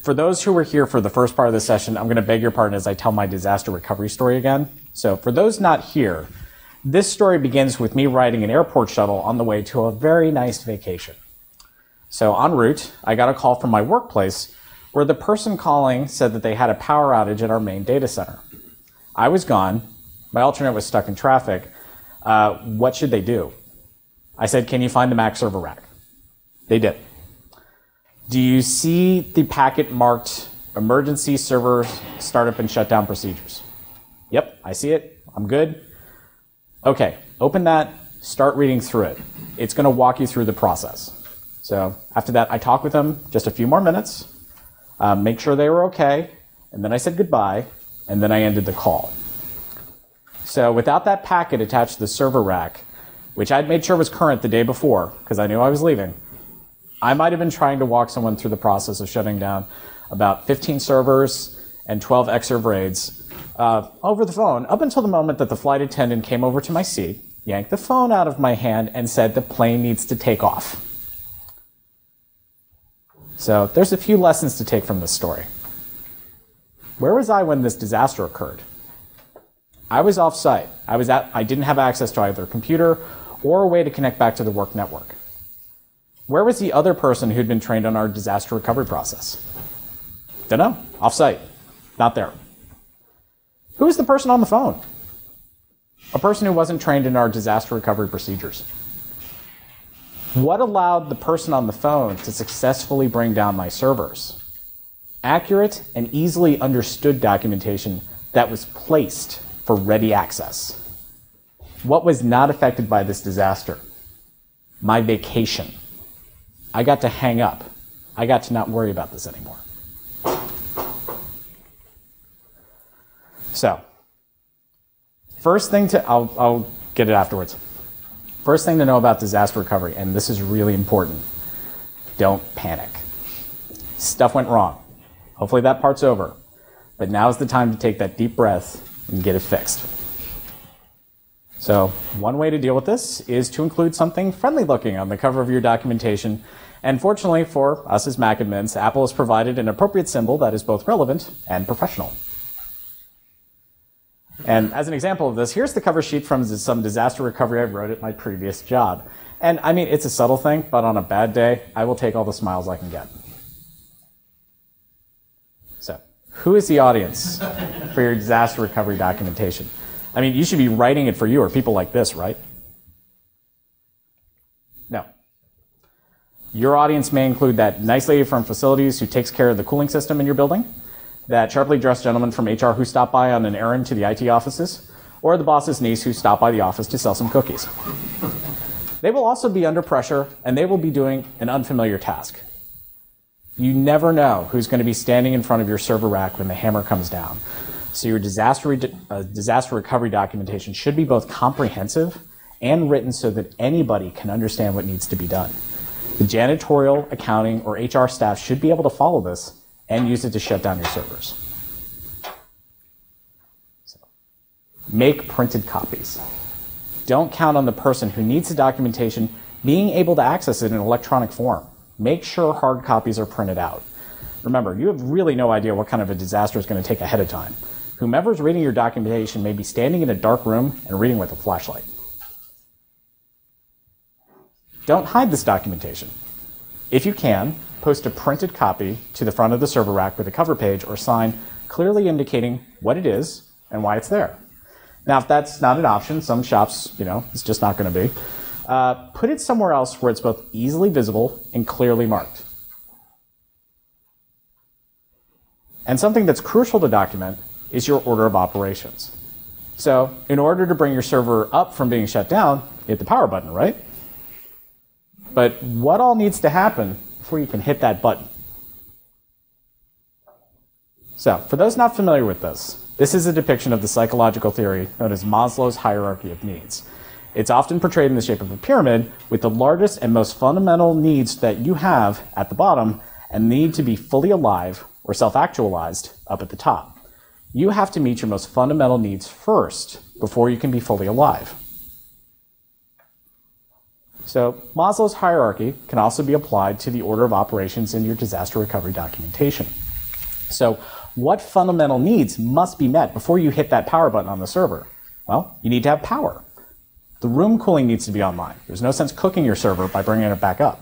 for those who were here for the first part of the session, I'm going to beg your pardon as I tell my disaster recovery story again. So for those not here, this story begins with me riding an airport shuttle on the way to a very nice vacation. So en route, I got a call from my workplace where the person calling said that they had a power outage at our main data center. I was gone. My alternate was stuck in traffic. What should they do? I said, can you find the Mac server rack? They did. Do you see the packet marked emergency server startup and shutdown procedures? Yep, I see it. I'm good. Okay, open that, start reading through it. It's going to walk you through the process. So after that, I talked with them just a few more minutes, make sure they were okay, and then I said goodbye, and then I ended the call. So without that packet attached to the server rack, which I'd made sure was current the day before, because I knew I was leaving, I might have been trying to walk someone through the process of shutting down about 15 servers and 12 Xserve raids over the phone, up until the moment that the flight attendant came over to my seat, yanked the phone out of my hand, and said the plane needs to take off. So there's a few lessons to take from this story. Where was I when this disaster occurred? I was off-site. I didn't have access to either a computer or a way to connect back to the work network. Where was the other person who'd been trained on our disaster recovery process? Don't know. Off-site. Not there. Who was the person on the phone? A person who wasn't trained in our disaster recovery procedures. What allowed the person on the phone to successfully bring down my servers? Accurate and easily understood documentation that was placed for ready access. What was not affected by this disaster? My vacation. I got to hang up. I got to not worry about this anymore. So, first thing to, I'll get it afterwards. First thing to know about disaster recovery, and this is really important, don't panic. Stuff went wrong. Hopefully that part's over. But now is the time to take that deep breath and get it fixed. So one way to deal with this is to include something friendly looking on the cover of your documentation. And fortunately for us as MacAdmins, Apple has provided an appropriate symbol that is both relevant and professional. And as an example of this, here's the cover sheet from some disaster recovery I wrote at my previous job. And I mean, it's a subtle thing, but on a bad day, I will take all the smiles I can get. So, who is the audience for your disaster recovery documentation? I mean, you should be writing it for you or people like this, right? No. Your audience may include that nice lady from facilities who takes care of the cooling system in your building, that sharply dressed gentleman from HR who stopped by on an errand to the IT offices, or the boss's niece who stopped by the office to sell some cookies. They will also be under pressure, and they will be doing an unfamiliar task. You never know who's going to be standing in front of your server rack when the hammer comes down. So your disaster recovery documentation should be both comprehensive and written so that anybody can understand what needs to be done. The janitorial, accounting, or HR staff should be able to follow this and use it to shut down your servers. So, make printed copies. Don't count on the person who needs the documentation being able to access it in electronic form. Make sure hard copies are printed out. Remember, you have really no idea what kind of a disaster is going to take ahead of time. Whomever's reading your documentation may be standing in a dark room and reading with a flashlight. Don't hide this documentation. If you can, post a printed copy to the front of the server rack with a cover page or sign clearly indicating what it is and why it's there. Now, if that's not an option, some shops, it's just not going to be. Put it somewhere else where it's both easily visible and clearly marked. And something that's crucial to document is your order of operations. So in order to bring your server up from being shut down, hit the power button, right? But what all needs to happen before you can hit that button? So for those not familiar with this, this is a depiction of the psychological theory known as Maslow's hierarchy of needs. It's often portrayed in the shape of a pyramid with the largest and most fundamental needs that you have at the bottom and need to be fully alive or self-actualized up at the top. You have to meet your most fundamental needs first before you can be fully alive. So Maslow's hierarchy can also be applied to the order of operations in your disaster recovery documentation. So what fundamental needs must be met before you hit that power button on the server? Well, you need to have power. The room cooling needs to be online. There's no sense cooking your server by bringing it back up.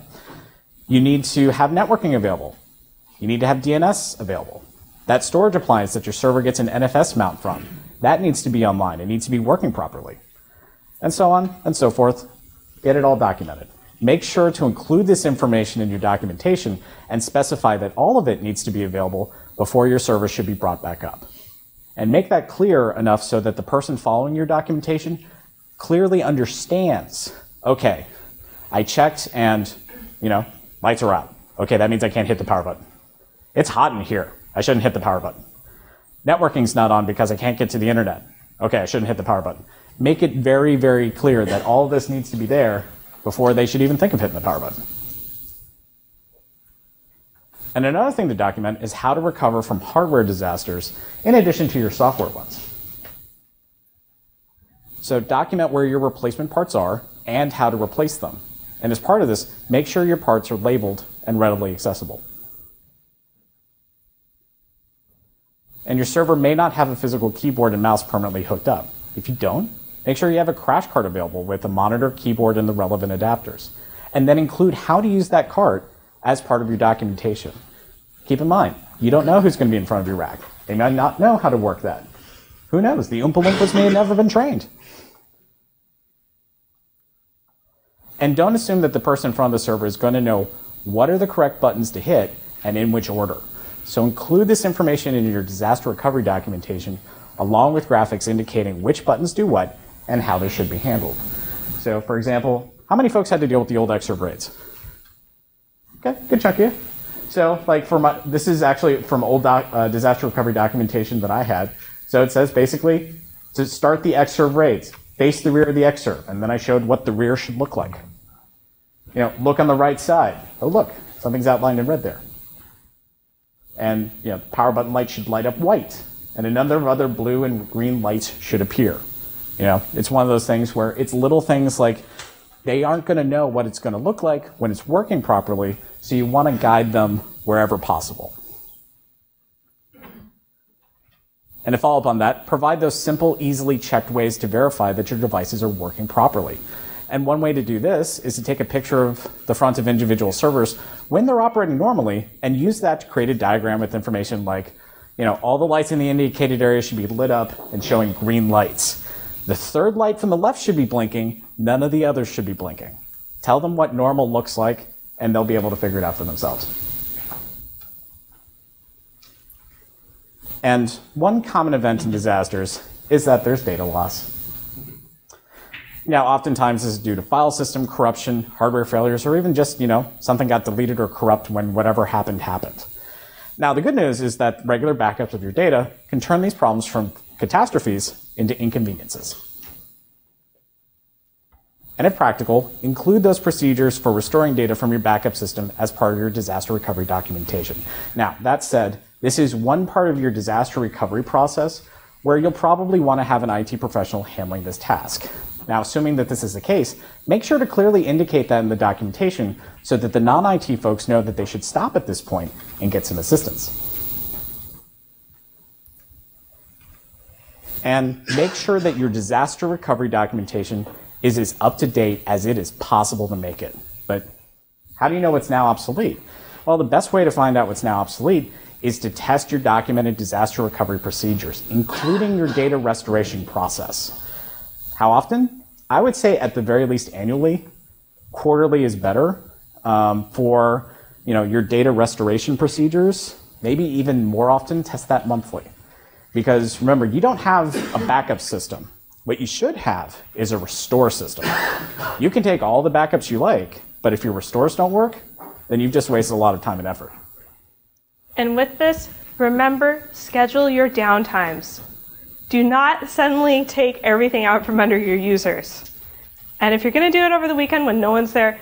You need to have networking available. You need to have DNS available. That storage appliance that your server gets an NFS mount from, that needs to be online. It needs to be working properly. And so on and so forth. Get it all documented. Make sure to include this information in your documentation and specify that all of it needs to be available before your server should be brought back up. And make that clear enough so that the person following your documentation clearly understands, okay, I checked and, lights are out. Okay, that means I can't hit the power button. It's hot in here. I shouldn't hit the power button. Networking's not on because I can't get to the internet. Okay, I shouldn't hit the power button. Make it very, very clear that all of this needs to be there before they should even think of hitting the power button. And another thing to document is how to recover from hardware disasters in addition to your software ones. So document where your replacement parts are and how to replace them. And as part of this, make sure your parts are labeled and readily accessible. And your server may not have a physical keyboard and mouse permanently hooked up. If you don't, make sure you have a crash cart available with a monitor, keyboard, and the relevant adapters. And then include how to use that cart as part of your documentation. Keep in mind, you don't know who's going to be in front of your rack. They might not know how to work that. Who knows? The Oompa Loompas may have never been trained. And don't assume that the person in front of the server is going to know what are the correct buttons to hit and in which order. So include this information in your disaster recovery documentation along with graphics indicating which buttons do what and how they should be handled. So for example, how many folks had to deal with the old Xserve raids? Okay, good chunk of you. So like this is actually from old disaster recovery documentation that I had. So it says basically to start the Xserve raids, face the rear of the Xserve, and then I showed what the rear should look like. Look on the right side. Oh look, something's outlined in red there. And the power button light should light up white, and a number of other blue and green lights should appear. It's one of those things where it's little things like they aren't going to know what it's going to look like when it's working properly, so you want to guide them wherever possible. And to follow up on that, provide those simple, easily checked ways to verify that your devices are working properly. And one way to do this is to take a picture of the front of individual servers when they're operating normally and use that to create a diagram with information like, all the lights in the indicated area should be lit up and showing green lights. The third light from the left should be blinking, none of the others should be blinking. Tell them what normal looks like, and they'll be able to figure it out for themselves. And one common event in disasters is that there's data loss. Now, oftentimes this is due to file system corruption, hardware failures, or even just, something got deleted or corrupt when whatever happened. Now, the good news is that regular backups of your data can turn these problems from catastrophes into inconveniences. And if practical, include those procedures for restoring data from your backup system as part of your disaster recovery documentation. Now, that said, this is one part of your disaster recovery process where you'll probably want to have an IT professional handling this task. Now, assuming that this is the case, make sure to clearly indicate that in the documentation so that the non-IT folks know that they should stop at this point and get some assistance. And make sure that your disaster recovery documentation is as up-to-date as it is possible to make it. But how do you know what's now obsolete? Well, the best way to find out what's now obsolete is to test your documented disaster recovery procedures, including your data restoration process. How often? I would say at the very least annually. Quarterly is better. For your data restoration procedures, maybe even more often, test that monthly. Because remember, you don't have a backup system. What you should have is a restore system. You can take all the backups you like, but if your restores don't work, then you've just wasted a lot of time and effort. And with this, remember, schedule your downtimes. Do not suddenly take everything out from under your users. And if you're going to do it over the weekend when no one's there,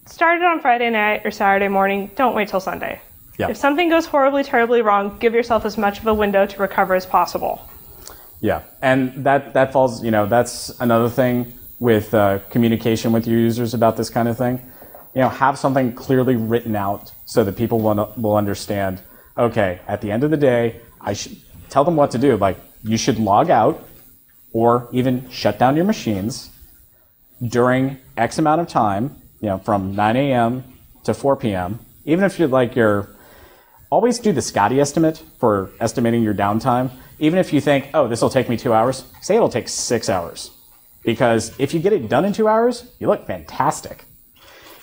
start it on Friday night or Saturday morning. Don't wait till Sunday. Yeah. If something goes horribly, terribly wrong, give yourself as much of a window to recover as possible. Yeah, and that falls, that's another thing with communication with your users about this kind of thing. Have something clearly written out so that people will understand, okay, at the end of the day, I should tell them what to do. Like, you should log out or even shut down your machines during X amount of time, from 9 a.m. to 4 p.m. Even if always do the Scotty estimate for estimating your downtime. Even if you think, oh, this will take me 2 hours, say it'll take 6 hours. Because if you get it done in 2 hours, you look fantastic.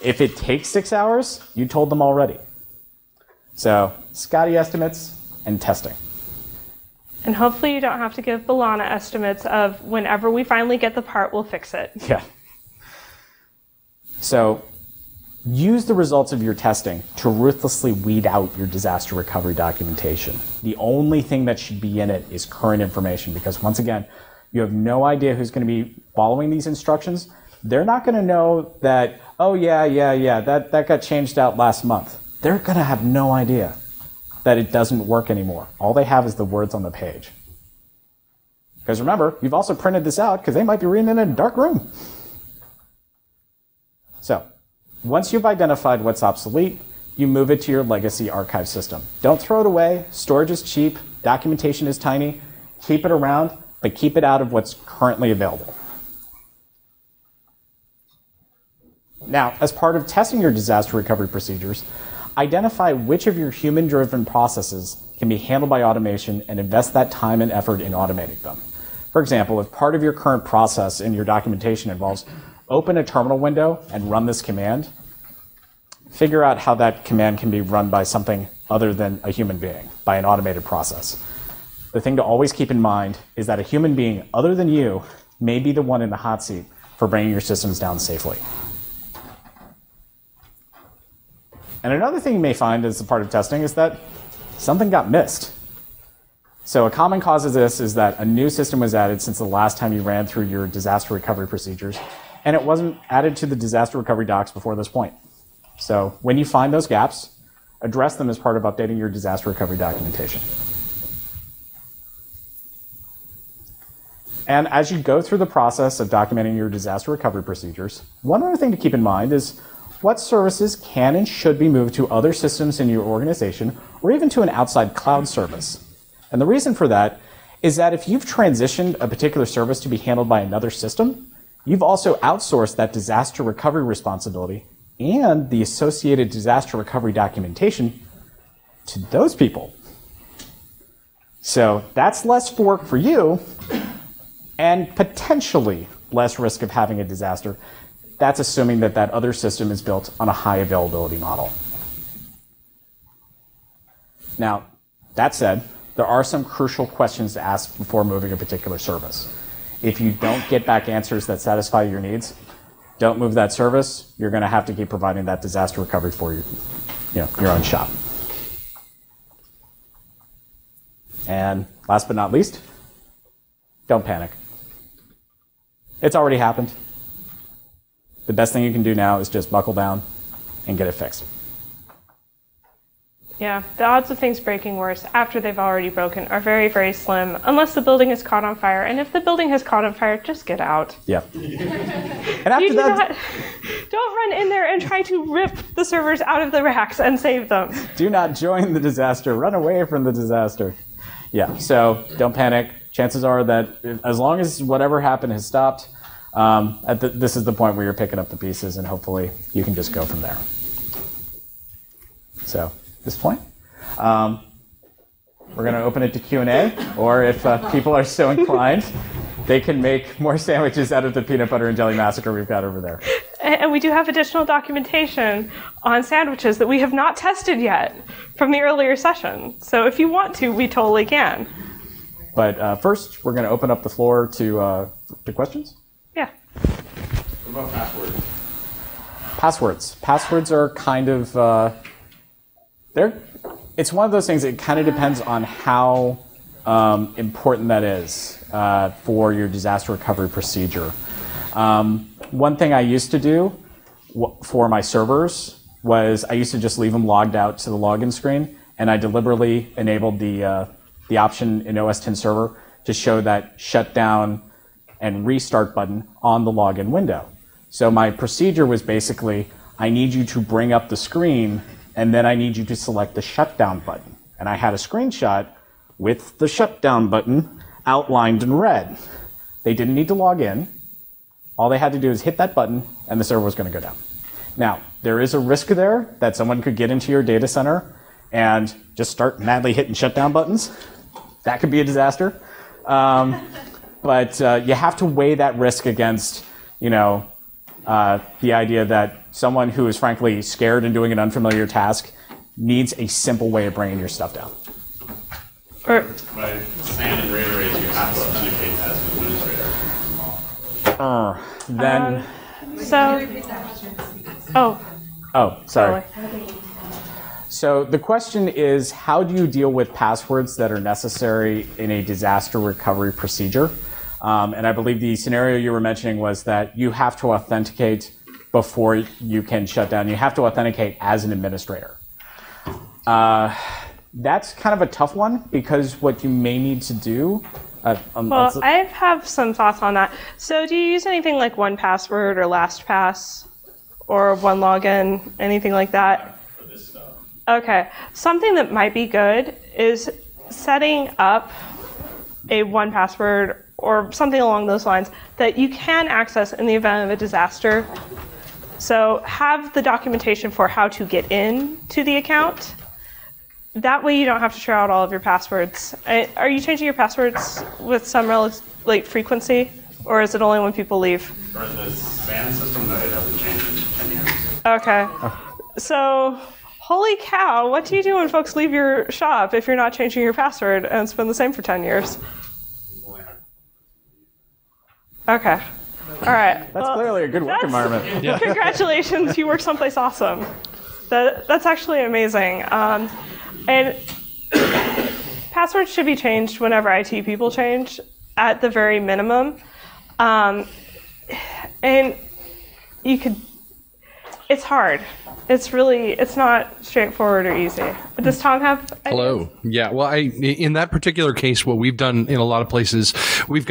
If it takes 6 hours, you told them already. So, Scotty estimates and testing. And hopefully you don't have to give Balana estimates of whenever we finally get the part, we'll fix it. Yeah. So, use the results of your testing to ruthlessly weed out your disaster recovery documentation. The only thing that should be in it is current information because, once again, you have no idea who's going to be following these instructions. They're not going to know that, oh, yeah, that got changed out last month. They're going to have no idea that it doesn't work anymore. All they have is the words on the page. Because remember, you've also printed this out because they might be reading it in a dark room. So, once you've identified what's obsolete, you move it to your legacy archive system. Don't throw it away. Storage is cheap. Documentation is tiny. Keep it around, but keep it out of what's currently available. Now, as part of testing your disaster recovery procedures, identify which of your human-driven processes can be handled by automation and invest that time and effort in automating them. For example, if part of your current process in your documentation involves open a terminal window and run this command, figure out how that command can be run by something other than a human being, by an automated process. The thing to always keep in mind is that a human being other than you may be the one in the hot seat for bringing your systems down safely. And another thing you may find as a part of testing is that something got missed. So a common cause of this is that a new system was added since the last time you ran through your disaster recovery procedures, and it wasn't added to the disaster recovery docs before this point. So when you find those gaps, address them as part of updating your disaster recovery documentation. And as you go through the process of documenting your disaster recovery procedures, one other thing to keep in mind is what services can and should be moved to other systems in your organization or even to an outside cloud service. And the reason for that is that if you've transitioned a particular service to be handled by another system, you've also outsourced that disaster recovery responsibility and the associated disaster recovery documentation to those people. So that's less work for you and potentially less risk of having a disaster. That's assuming that that other system is built on a high availability model. Now, that said, there are some crucial questions to ask before moving a particular service. If you don't get back answers that satisfy your needs, don't move that service. You're going to have to keep providing that disaster recovery for your own shop. And last but not least, don't panic. It's already happened. The best thing you can do now is just buckle down and get it fixed. Yeah, the odds of things breaking worse after they've already broken are very, very slim, unless the building is caught on fire. And if the building has caught on fire, just get out. Yeah. And after don't run in there and try to rip the servers out of the racks and save them. Do not join the disaster. Run away from the disaster. Yeah, so don't panic. Chances are that as long as whatever happened has stopped, this is the point where you're picking up the pieces, and hopefully you can just go from there. So at this point, we're going to open it to Q&A, or if people are so inclined, they can make more sandwiches out of the peanut butter and jelly massacre we've got over there. And we do have additional documentation on sandwiches that we have not tested yet from the earlier session. So if you want to, we totally can. But first, we're going to open up the floor to questions. Yeah. What about passwords? Passwords are kind of, it's one of those things, it kind of depends on how important that is for your disaster recovery procedure. One thing I used to do for my servers was I used to just leave them logged out to the login screen, and I deliberately enabled the option in OS X Server to show that shutdown and restart button on the login window. So my procedure was basically, I need you to bring up the screen, and then I need you to select the shutdown button. And I had a screenshot with the shutdown button outlined in red. They didn't need to log in. All they had to do is hit that button, and the server was going to go down. Now, there is a risk there that someone could get into your data center and just start madly hitting shutdown buttons. That could be a disaster. But you have to weigh that risk against, the idea that someone who is frankly scared and doing an unfamiliar task needs a simple way of bringing your stuff down. By SAN and RAID arrays, you have to authenticate as an administrator. Sorry. So the question is, how do you deal with passwords that are necessary in a disaster recovery procedure? And I believe the scenario you were mentioning was that you have to authenticate before you can shut down. You have to authenticate as an administrator. That's kind of a tough one, because what you may need to do... Well, I have some thoughts on that. So do you use anything like 1Password or LastPass or OneLogin, anything like that? For this stuff. Okay. Something that might be good is setting up a 1Password or something along those lines that you can access in the event of a disaster. So have the documentation for how to get in to the account. That way you don't have to share out all of your passwords. Are you changing your passwords with some frequency, or is it only when people leave? For the SAN system, no, it hasn't changed in 10 years. Okay. So, holy cow, what do you do when folks leave your shop if you're not changing your password and it's been the same for 10 years? Okay. All right. That's clearly a good work environment. Yeah. Congratulations, you work someplace awesome. That's actually amazing. And passwords should be changed whenever IT people change, at the very minimum. And you could, it's hard. It's not straightforward or easy. Does Tom have ideas? Hello. Yeah. Well, in that particular case, what we've done in a lot of places, we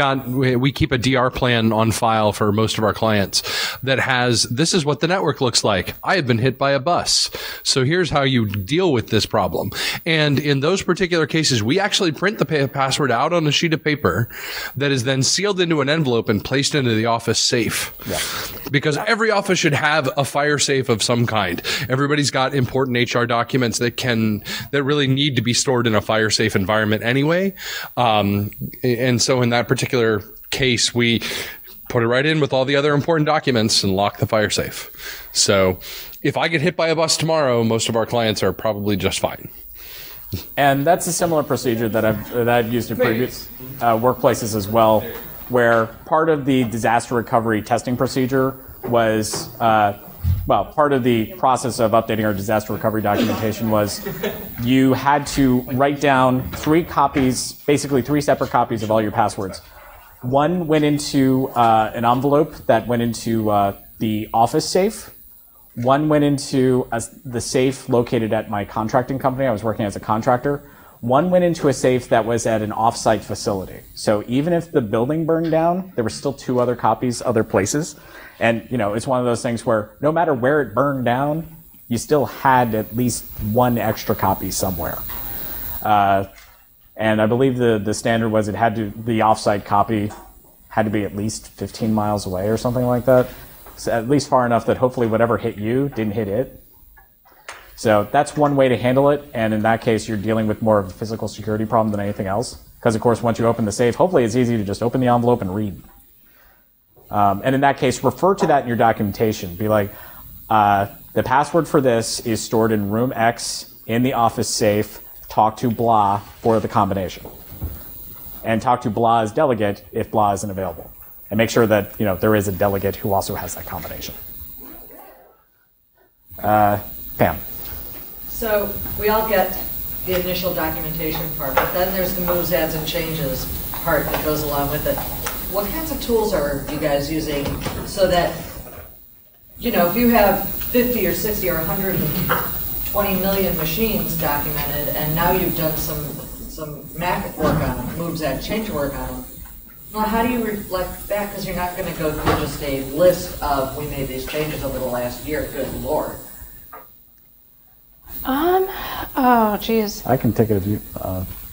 keep a DR plan on file for most of our clients that has, this is what the network looks like. I have been hit by a bus. So here's how you deal with this problem. And in those particular cases, we actually print the password out on a sheet of paper that is then sealed into an envelope and placed into the office safe. Yeah. Because every office should have a fire safe of some kind. Everybody's got important HR documents that really need to be stored in a fire safe environment anyway. And so in that particular case, we put it right in with all the other important documents and lock the fire safe. So if I get hit by a bus tomorrow, most of our clients are probably just fine. And that's a similar procedure that I've used in previous workplaces as well, where part of the disaster recovery testing procedure was part of the process of updating our disaster recovery documentation was you had to write down 3 copies, basically 3 separate copies of all your passwords. One went into an envelope that went into the office safe. One went into the safe located at my contracting company. I was working as a contractor. One went into a safe that was at an off-site facility. So even if the building burned down, there were still 2 other copies other places. And, it's one of those things where no matter where it burned down, you still had at least 1 extra copy somewhere. And I believe the standard was the off-site copy had to be at least 15 miles away or something like that. So at least far enough that hopefully whatever hit you didn't hit it. So that's one way to handle it. And in that case, you're dealing with more of a physical security problem than anything else. Because, of course, once you open the safe, hopefully it's easy to just open the envelope and read. And in that case, refer to that in your documentation. Be like, the password for this is stored in room X in the office safe. Talk to blah for the combination. And talk to blah as delegate if blah isn't available. And make sure that there is a delegate who also has that combination. Pam. So we all get the initial documentation part, but then there's the moves, adds, and changes part that goes along with it. What kinds of tools are you guys using so that, if you have 50 or 60 or 120 million machines documented, and now you've done some Mac work on them, moves, add, change work on them, well, how do you reflect that? Because you're not going to go through just a list of, we made these changes over the last year, good Lord. Oh, geez. I can take it if you...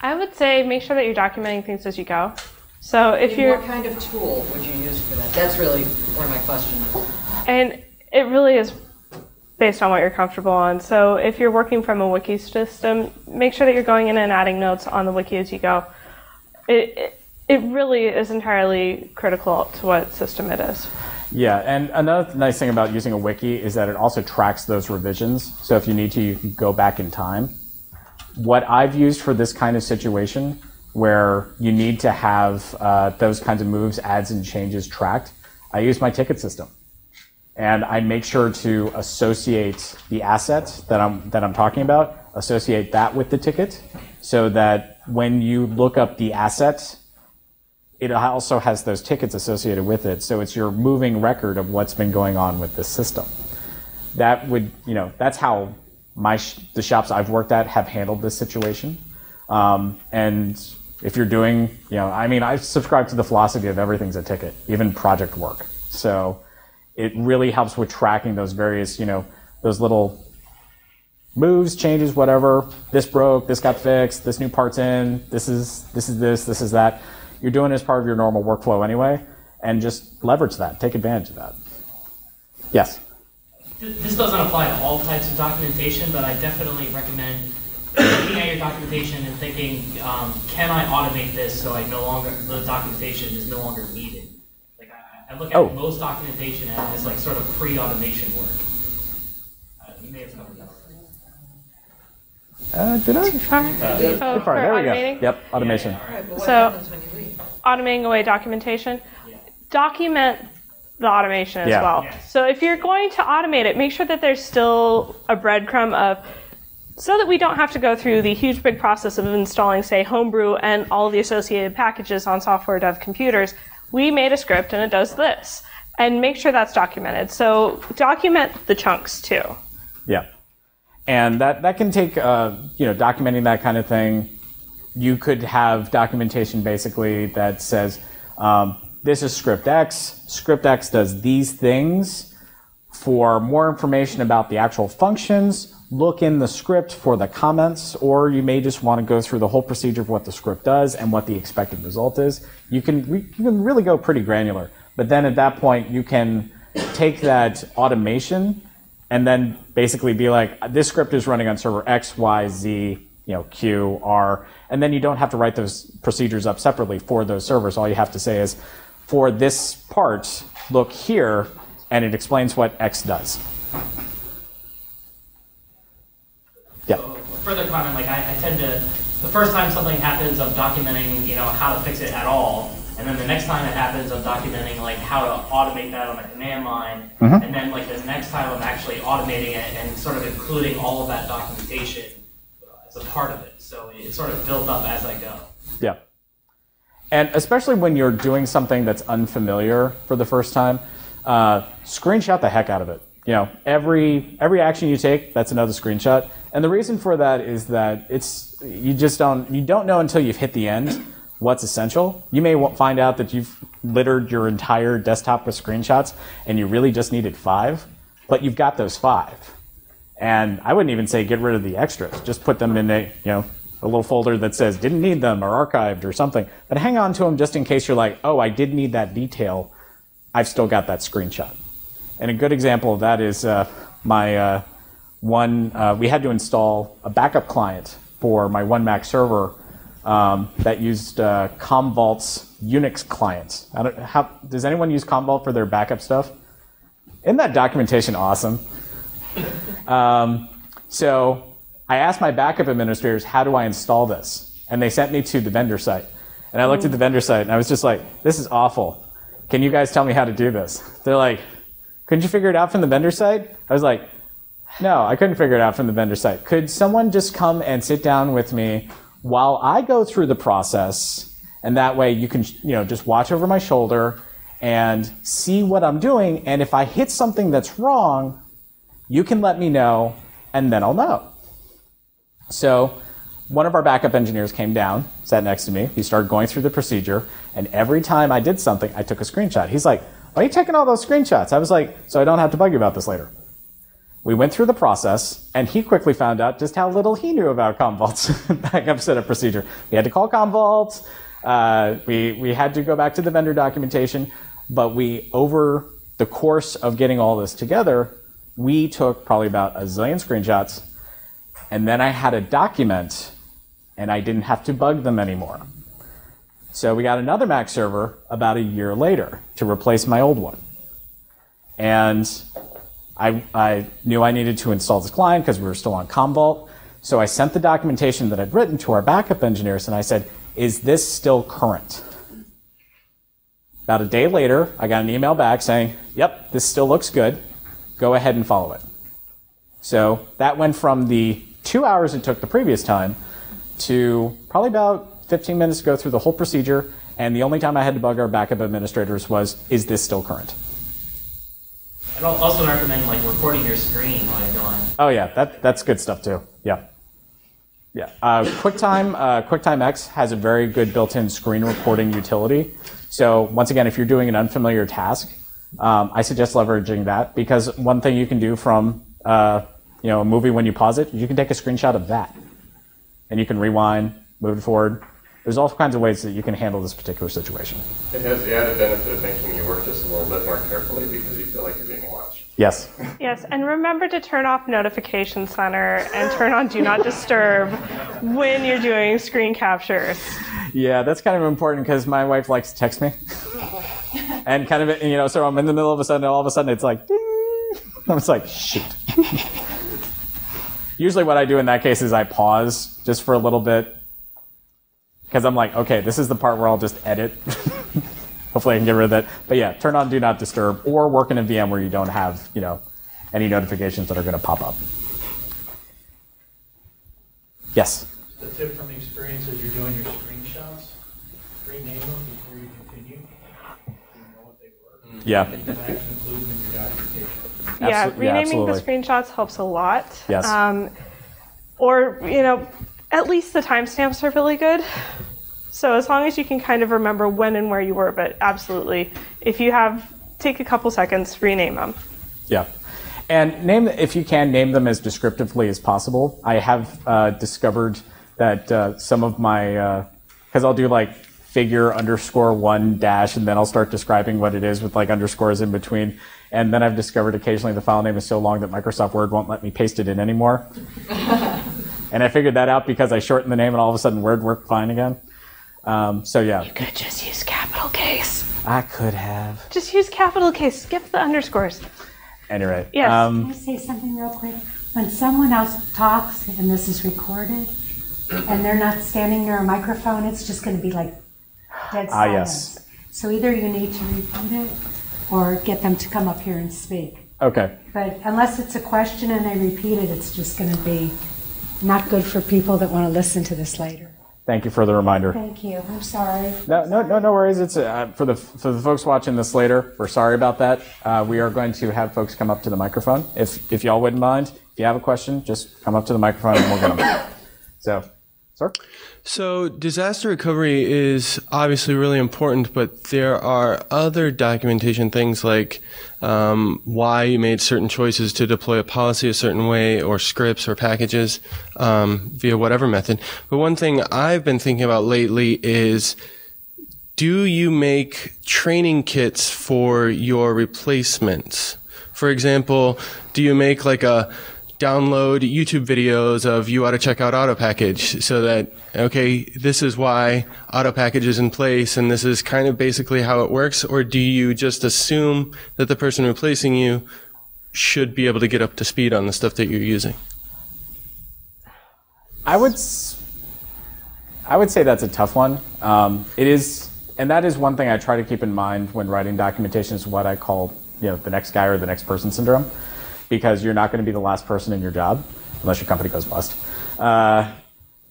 I would say make sure that you're documenting things as you go. So if you're... What kind of tool would you use for that? That's really where my question is. And it really is based on what you're comfortable on. So if you're working from a wiki system, make sure that you're going in and adding notes on the wiki as you go. It really is entirely critical to what system it is. Yeah, and another nice thing about using a wiki is that it also tracks those revisions. So if you need to, you can go back in time. What I've used for this kind of situation, where you need to have those kinds of moves, adds, and changes tracked, I use my ticket system. And I make sure to associate the asset that I'm talking about, associate that with the ticket, so that when you look up the asset, it also has those tickets associated with it. So it's your moving record of what's been going on with this system. That would, that's how the shops I've worked at have handled this situation. And if you're doing, I subscribe to the philosophy of everything's a ticket, even project work. So it really helps with tracking those various, those little moves, changes, whatever. This broke, this got fixed, this new part's in, this is that. You're doing it as part of your normal workflow anyway, and just leverage that, take advantage of that. Yes? This doesn't apply to all types of documentation, but I definitely recommend looking at your documentation and thinking, can I automate this so the documentation is no longer needed? Like I look at most documentation as like sort of pre-automation work. You may have covered that. Did I? Too far. There we go. Yep, automation. So, automating away documentation. document the automation as Yeah. well. So if you're going to automate it, make sure that there's still a breadcrumb of, so that we don't have to go through the huge big process of installing, say, Homebrew and all of the associated packages on software dev computers. We made a script and it does this. And make sure that's documented. So document the chunks too. Yeah. And that can take, documenting that kind of thing. You could have documentation basically that says, this is script X. Script X does these things. For more information about the actual functions, look in the script for the comments, or you may just want to go through the whole procedure of what the script does and what the expected result is. You can really go pretty granular. But then at that point, you can take that automation and then basically be like, this script is running on server X, Y, Z, Q, R, and then you don't have to write those procedures up separately for those servers. All you have to say is, for this part, look here, and it explains what X does. Yeah. So, further comment, like I tend to, the first time something happens, I'm documenting, how to fix it at all. And then the next time it happens, I'm documenting like how to automate that on the command line. Mm-hmm. And then like the next time I'm actually automating it and sort of including all of that documentation as a part of it. So it's sort of built up as I go. Yeah. And especially when you're doing something that's unfamiliar for the first time, screenshot the heck out of it. Every action you take, that's another screenshot. And the reason for that is that you don't know until you've hit the end what's essential. You may find out that you've littered your entire desktop with screenshots and you really just needed 5, but you've got those 5. And I wouldn't even say get rid of the extras. Just put them in a little folder that says didn't need them or archived or something. But hang on to them just in case you're like, oh, I did need that detail. I've still got that screenshot. And a good example of that is my we had to install a backup client for my one Mac server that used Commvault's Unix client. Does anyone use Commvault for their backup stuff? Isn't that documentation awesome? So I asked my backup administrators, how do I install this? And they sent me to the vendor site. And I looked at the vendor site and I was just like, this is awful. Can you guys tell me how to do this? They're like, couldn't you figure it out from the vendor site? I was like, no, I couldn't figure it out from the vendor site. Could someone just come and sit down with me while I go through the process, and that way you can just watch over my shoulder and see what I'm doing, and if I hit something that's wrong, you can let me know, and then I'll know. So one of our backup engineers came down, sat next to me, he started going through the procedure, and every time I did something, I took a screenshot. He's like, why are you taking all those screenshots? I was like, so I don't have to bug you about this later. We went through the process, and he quickly found out just how little he knew about Commvault's backup setup procedure. We had to call Commvault. We had to go back to the vendor documentation. But over the course of getting all this together, we took probably about a zillion screenshots. And then I had a document, and I didn't have to bug them anymore. So we got another Mac server about a year later to replace my old one. And I knew I needed to install this client because we were still on Commvault. So I sent the documentation that I'd written to our backup engineers, and I said, is this still current? About a day later, I got an email back saying, yep, this still looks good. Go ahead and follow it. So that went from the 2 hours it took the previous time to probably about 15 minutes to go through the whole procedure, and the only time I had to bug our backup administrators was, is this still current? I'd also recommend like recording your screen while you're going. Oh yeah, that's good stuff too. Yeah. Yeah. QuickTime X has a very good built-in screen recording utility. So once again, if you're doing an unfamiliar task, I suggest leveraging that, because one thing you can do from a movie when you pause it, you can take a screenshot of that, and you can rewind, move it forward. There's all kinds of ways that you can handle this particular situation. It has the added benefit of making you work just a little bit more carefully because you feel like you're being watched. Yes. Yes, and remember to turn off Notification Center and turn on Do Not Disturb when you're doing screen captures. Yeah, that's kind of important because my wife likes to text me. And kind of, so I'm in the middle of a sudden, all of a sudden it's like, ding. I was like, shoot. Usually what I do in that case is I pause just for a little bit, because I'm like, okay, this is the part where I'll just edit. hopefully I can get rid of that. But yeah, turn on Do Not Disturb, or work in a VM where you don't have, any notifications that are going to pop up. Yes? The tip from experience as you're doing your screenshots, rename them before you continue. You know what they were. Yeah. And include them in your documentation. Yeah, renaming absolutely. the screenshots helps a lot. Yes. Or, at least the timestamps are really good. So as long as you can kind of remember when and where you were, but absolutely, if you take a couple seconds, rename them. Yeah. And if you can, name them as descriptively as possible. I have discovered that some of my, because I'll do like figure_1- and then I'll start describing what it is with like underscores in between. And then I've discovered occasionally the file name is so long that Microsoft Word won't let me paste it in anymore. And I figured that out because I shortened the name and all of a sudden Word worked fine again. So yeah. You could just use capital case. I could have. Just use capital case. Skip the underscores. Anyway. Yes. Can I say something real quick? When someone else talks and this is recorded and they're not standing near a microphone, it's just going to be like dead silence. Yes. So either you need to repeat it or get them to come up here and speak. Okay. But unless it's a question and they repeat it, it's just going to be not good for people that want to listen to this later. Thank you for the reminder. Thank you. I'm sorry. No worries. It's for the folks watching this later. We're sorry about that. We are going to have folks come up to the microphone. If y'all wouldn't mind, if you have a question, just come up to the microphone and we'll get them. So, sir. So disaster recovery is obviously really important, but there are other documentation things like why you made certain choices to deploy a policy a certain way, or scripts or packages via whatever method. But one thing I've been thinking about lately is, do you make training kits for your replacements? For example, do you make like a download YouTube videos of you ought to check out auto package so that, okay, this is why auto package is in place and this is kind of basically how it works? Or do you just assume that the person replacing you should be able to get up to speed on the stuff that you're using? I would say that's a tough one. It is, and that is one thing I try to keep in mind when writing documentation, is what I call, the next guy or the next person syndrome. Because you're not going to be the last person in your job unless your company goes bust.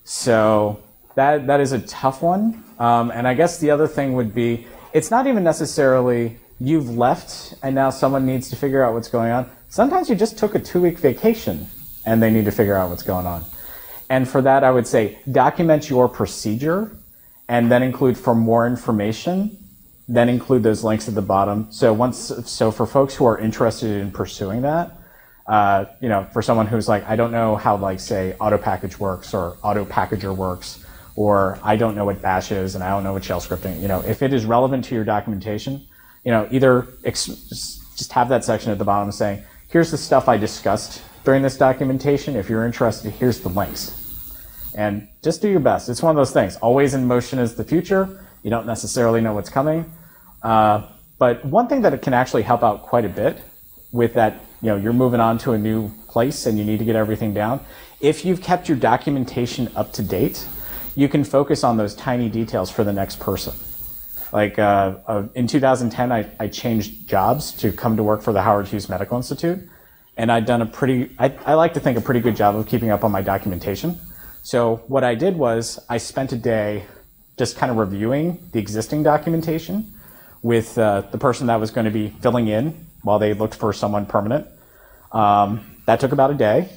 So that is a tough one. And I guess the other thing would be, it's not even necessarily you've left and now someone needs to figure out what's going on. Sometimes you just took a 2-week vacation and they need to figure out what's going on. And for that, I would say document your procedure and then include, for more information, then include those links at the bottom. So for folks who are interested in pursuing that, for someone who's like, I don't know how, like, say, auto package works or auto packager works, or I don't know what bash is and I don't know what shell scripting, if it is relevant to your documentation, either just have that section at the bottom saying, here's the stuff I discussed during this documentation. If you're interested, here's the links. And just do your best. It's one of those things. Always in motion is the future. You don't necessarily know what's coming. But one thing that it can actually help out quite a bit with that, you're moving on to a new place and you need to get everything down. If you've kept your documentation up to date, you can focus on those tiny details for the next person. Like in 2010, I changed jobs to come to work for the Howard Hughes Medical Institute. And I'd done I like to think a pretty good job of keeping up on my documentation. So what I did was I spent a day just kind of reviewing the existing documentation with the person that was going to be filling in while they looked for someone permanent. That took about a day.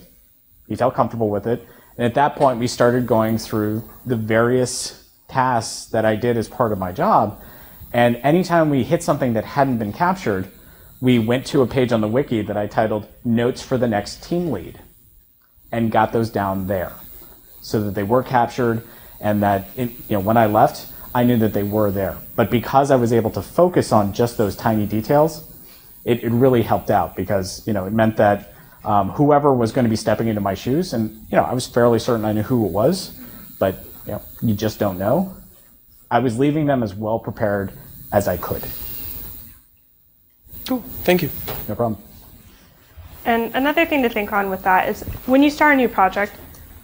He felt comfortable with it. And at that point, we started going through the various tasks that I did as part of my job. And anytime we hit something that hadn't been captured, we went to a page on the wiki that I titled Notes for the Next Team Lead and got those down there so that they were captured, and that when I left, I knew that they were there. But because I was able to focus on just those tiny details, it really helped out, because it meant that whoever was going to be stepping into my shoes, and I was fairly certain I knew who it was, but you just don't know. I was leaving them as well prepared as I could. Cool. Thank you. No problem. And another thing to think on with that is, when you start a new project,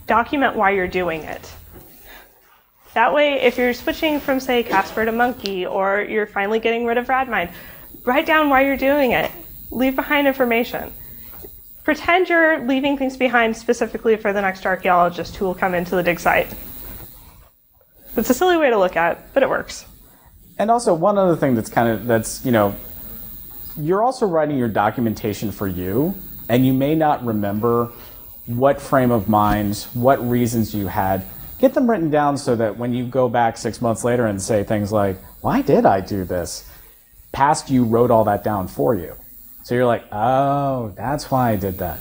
document why you're doing it. That way, if you're switching from, say, Casper to Monkey, or you're finally getting rid of Radmine, write down why you're doing it. Leave behind information. Pretend you're leaving things behind specifically for the next archaeologist who will come into the dig site. It's a silly way to look at it, but it works. And also, one other thing you're also writing your documentation for you, and you may not remember what frame of mind, what reasons you had. Get them written down so that when you go back 6 months later and say things like, why did I do this? Past you wrote all that down for you. So you're like, oh, that's why I did that.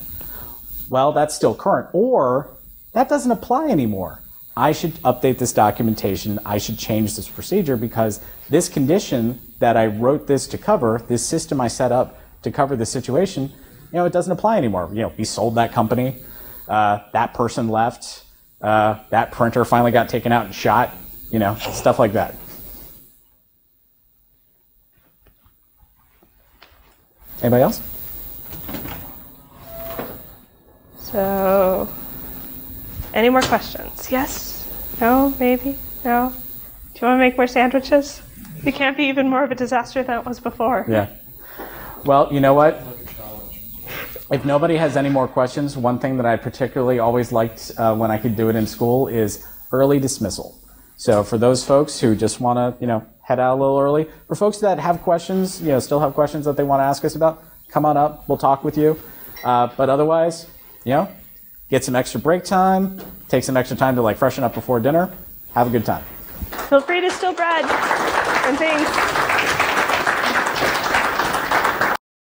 Well, that's still current. Or that doesn't apply anymore. I should update this documentation. I should change this procedure because this condition that I wrote this to cover, this system I set up to cover this situation, it doesn't apply anymore. We sold that company. That person left. That printer finally got taken out and shot, stuff like that. Anybody else? So, any more questions? Yes? No? Maybe? No? Do you want to make more sandwiches? It can't be even more of a disaster than it was before. Yeah. Well, you know what? If nobody has any more questions, one thing that I particularly always liked when I could do it in school is early dismissal. So for those folks who just want to, head out a little early, for folks that have questions, still have questions that they want to ask us about, come on up. We'll talk with you. But otherwise, get some extra break time, take some extra time to freshen up before dinner. Have a good time. Feel free to steal bread and things.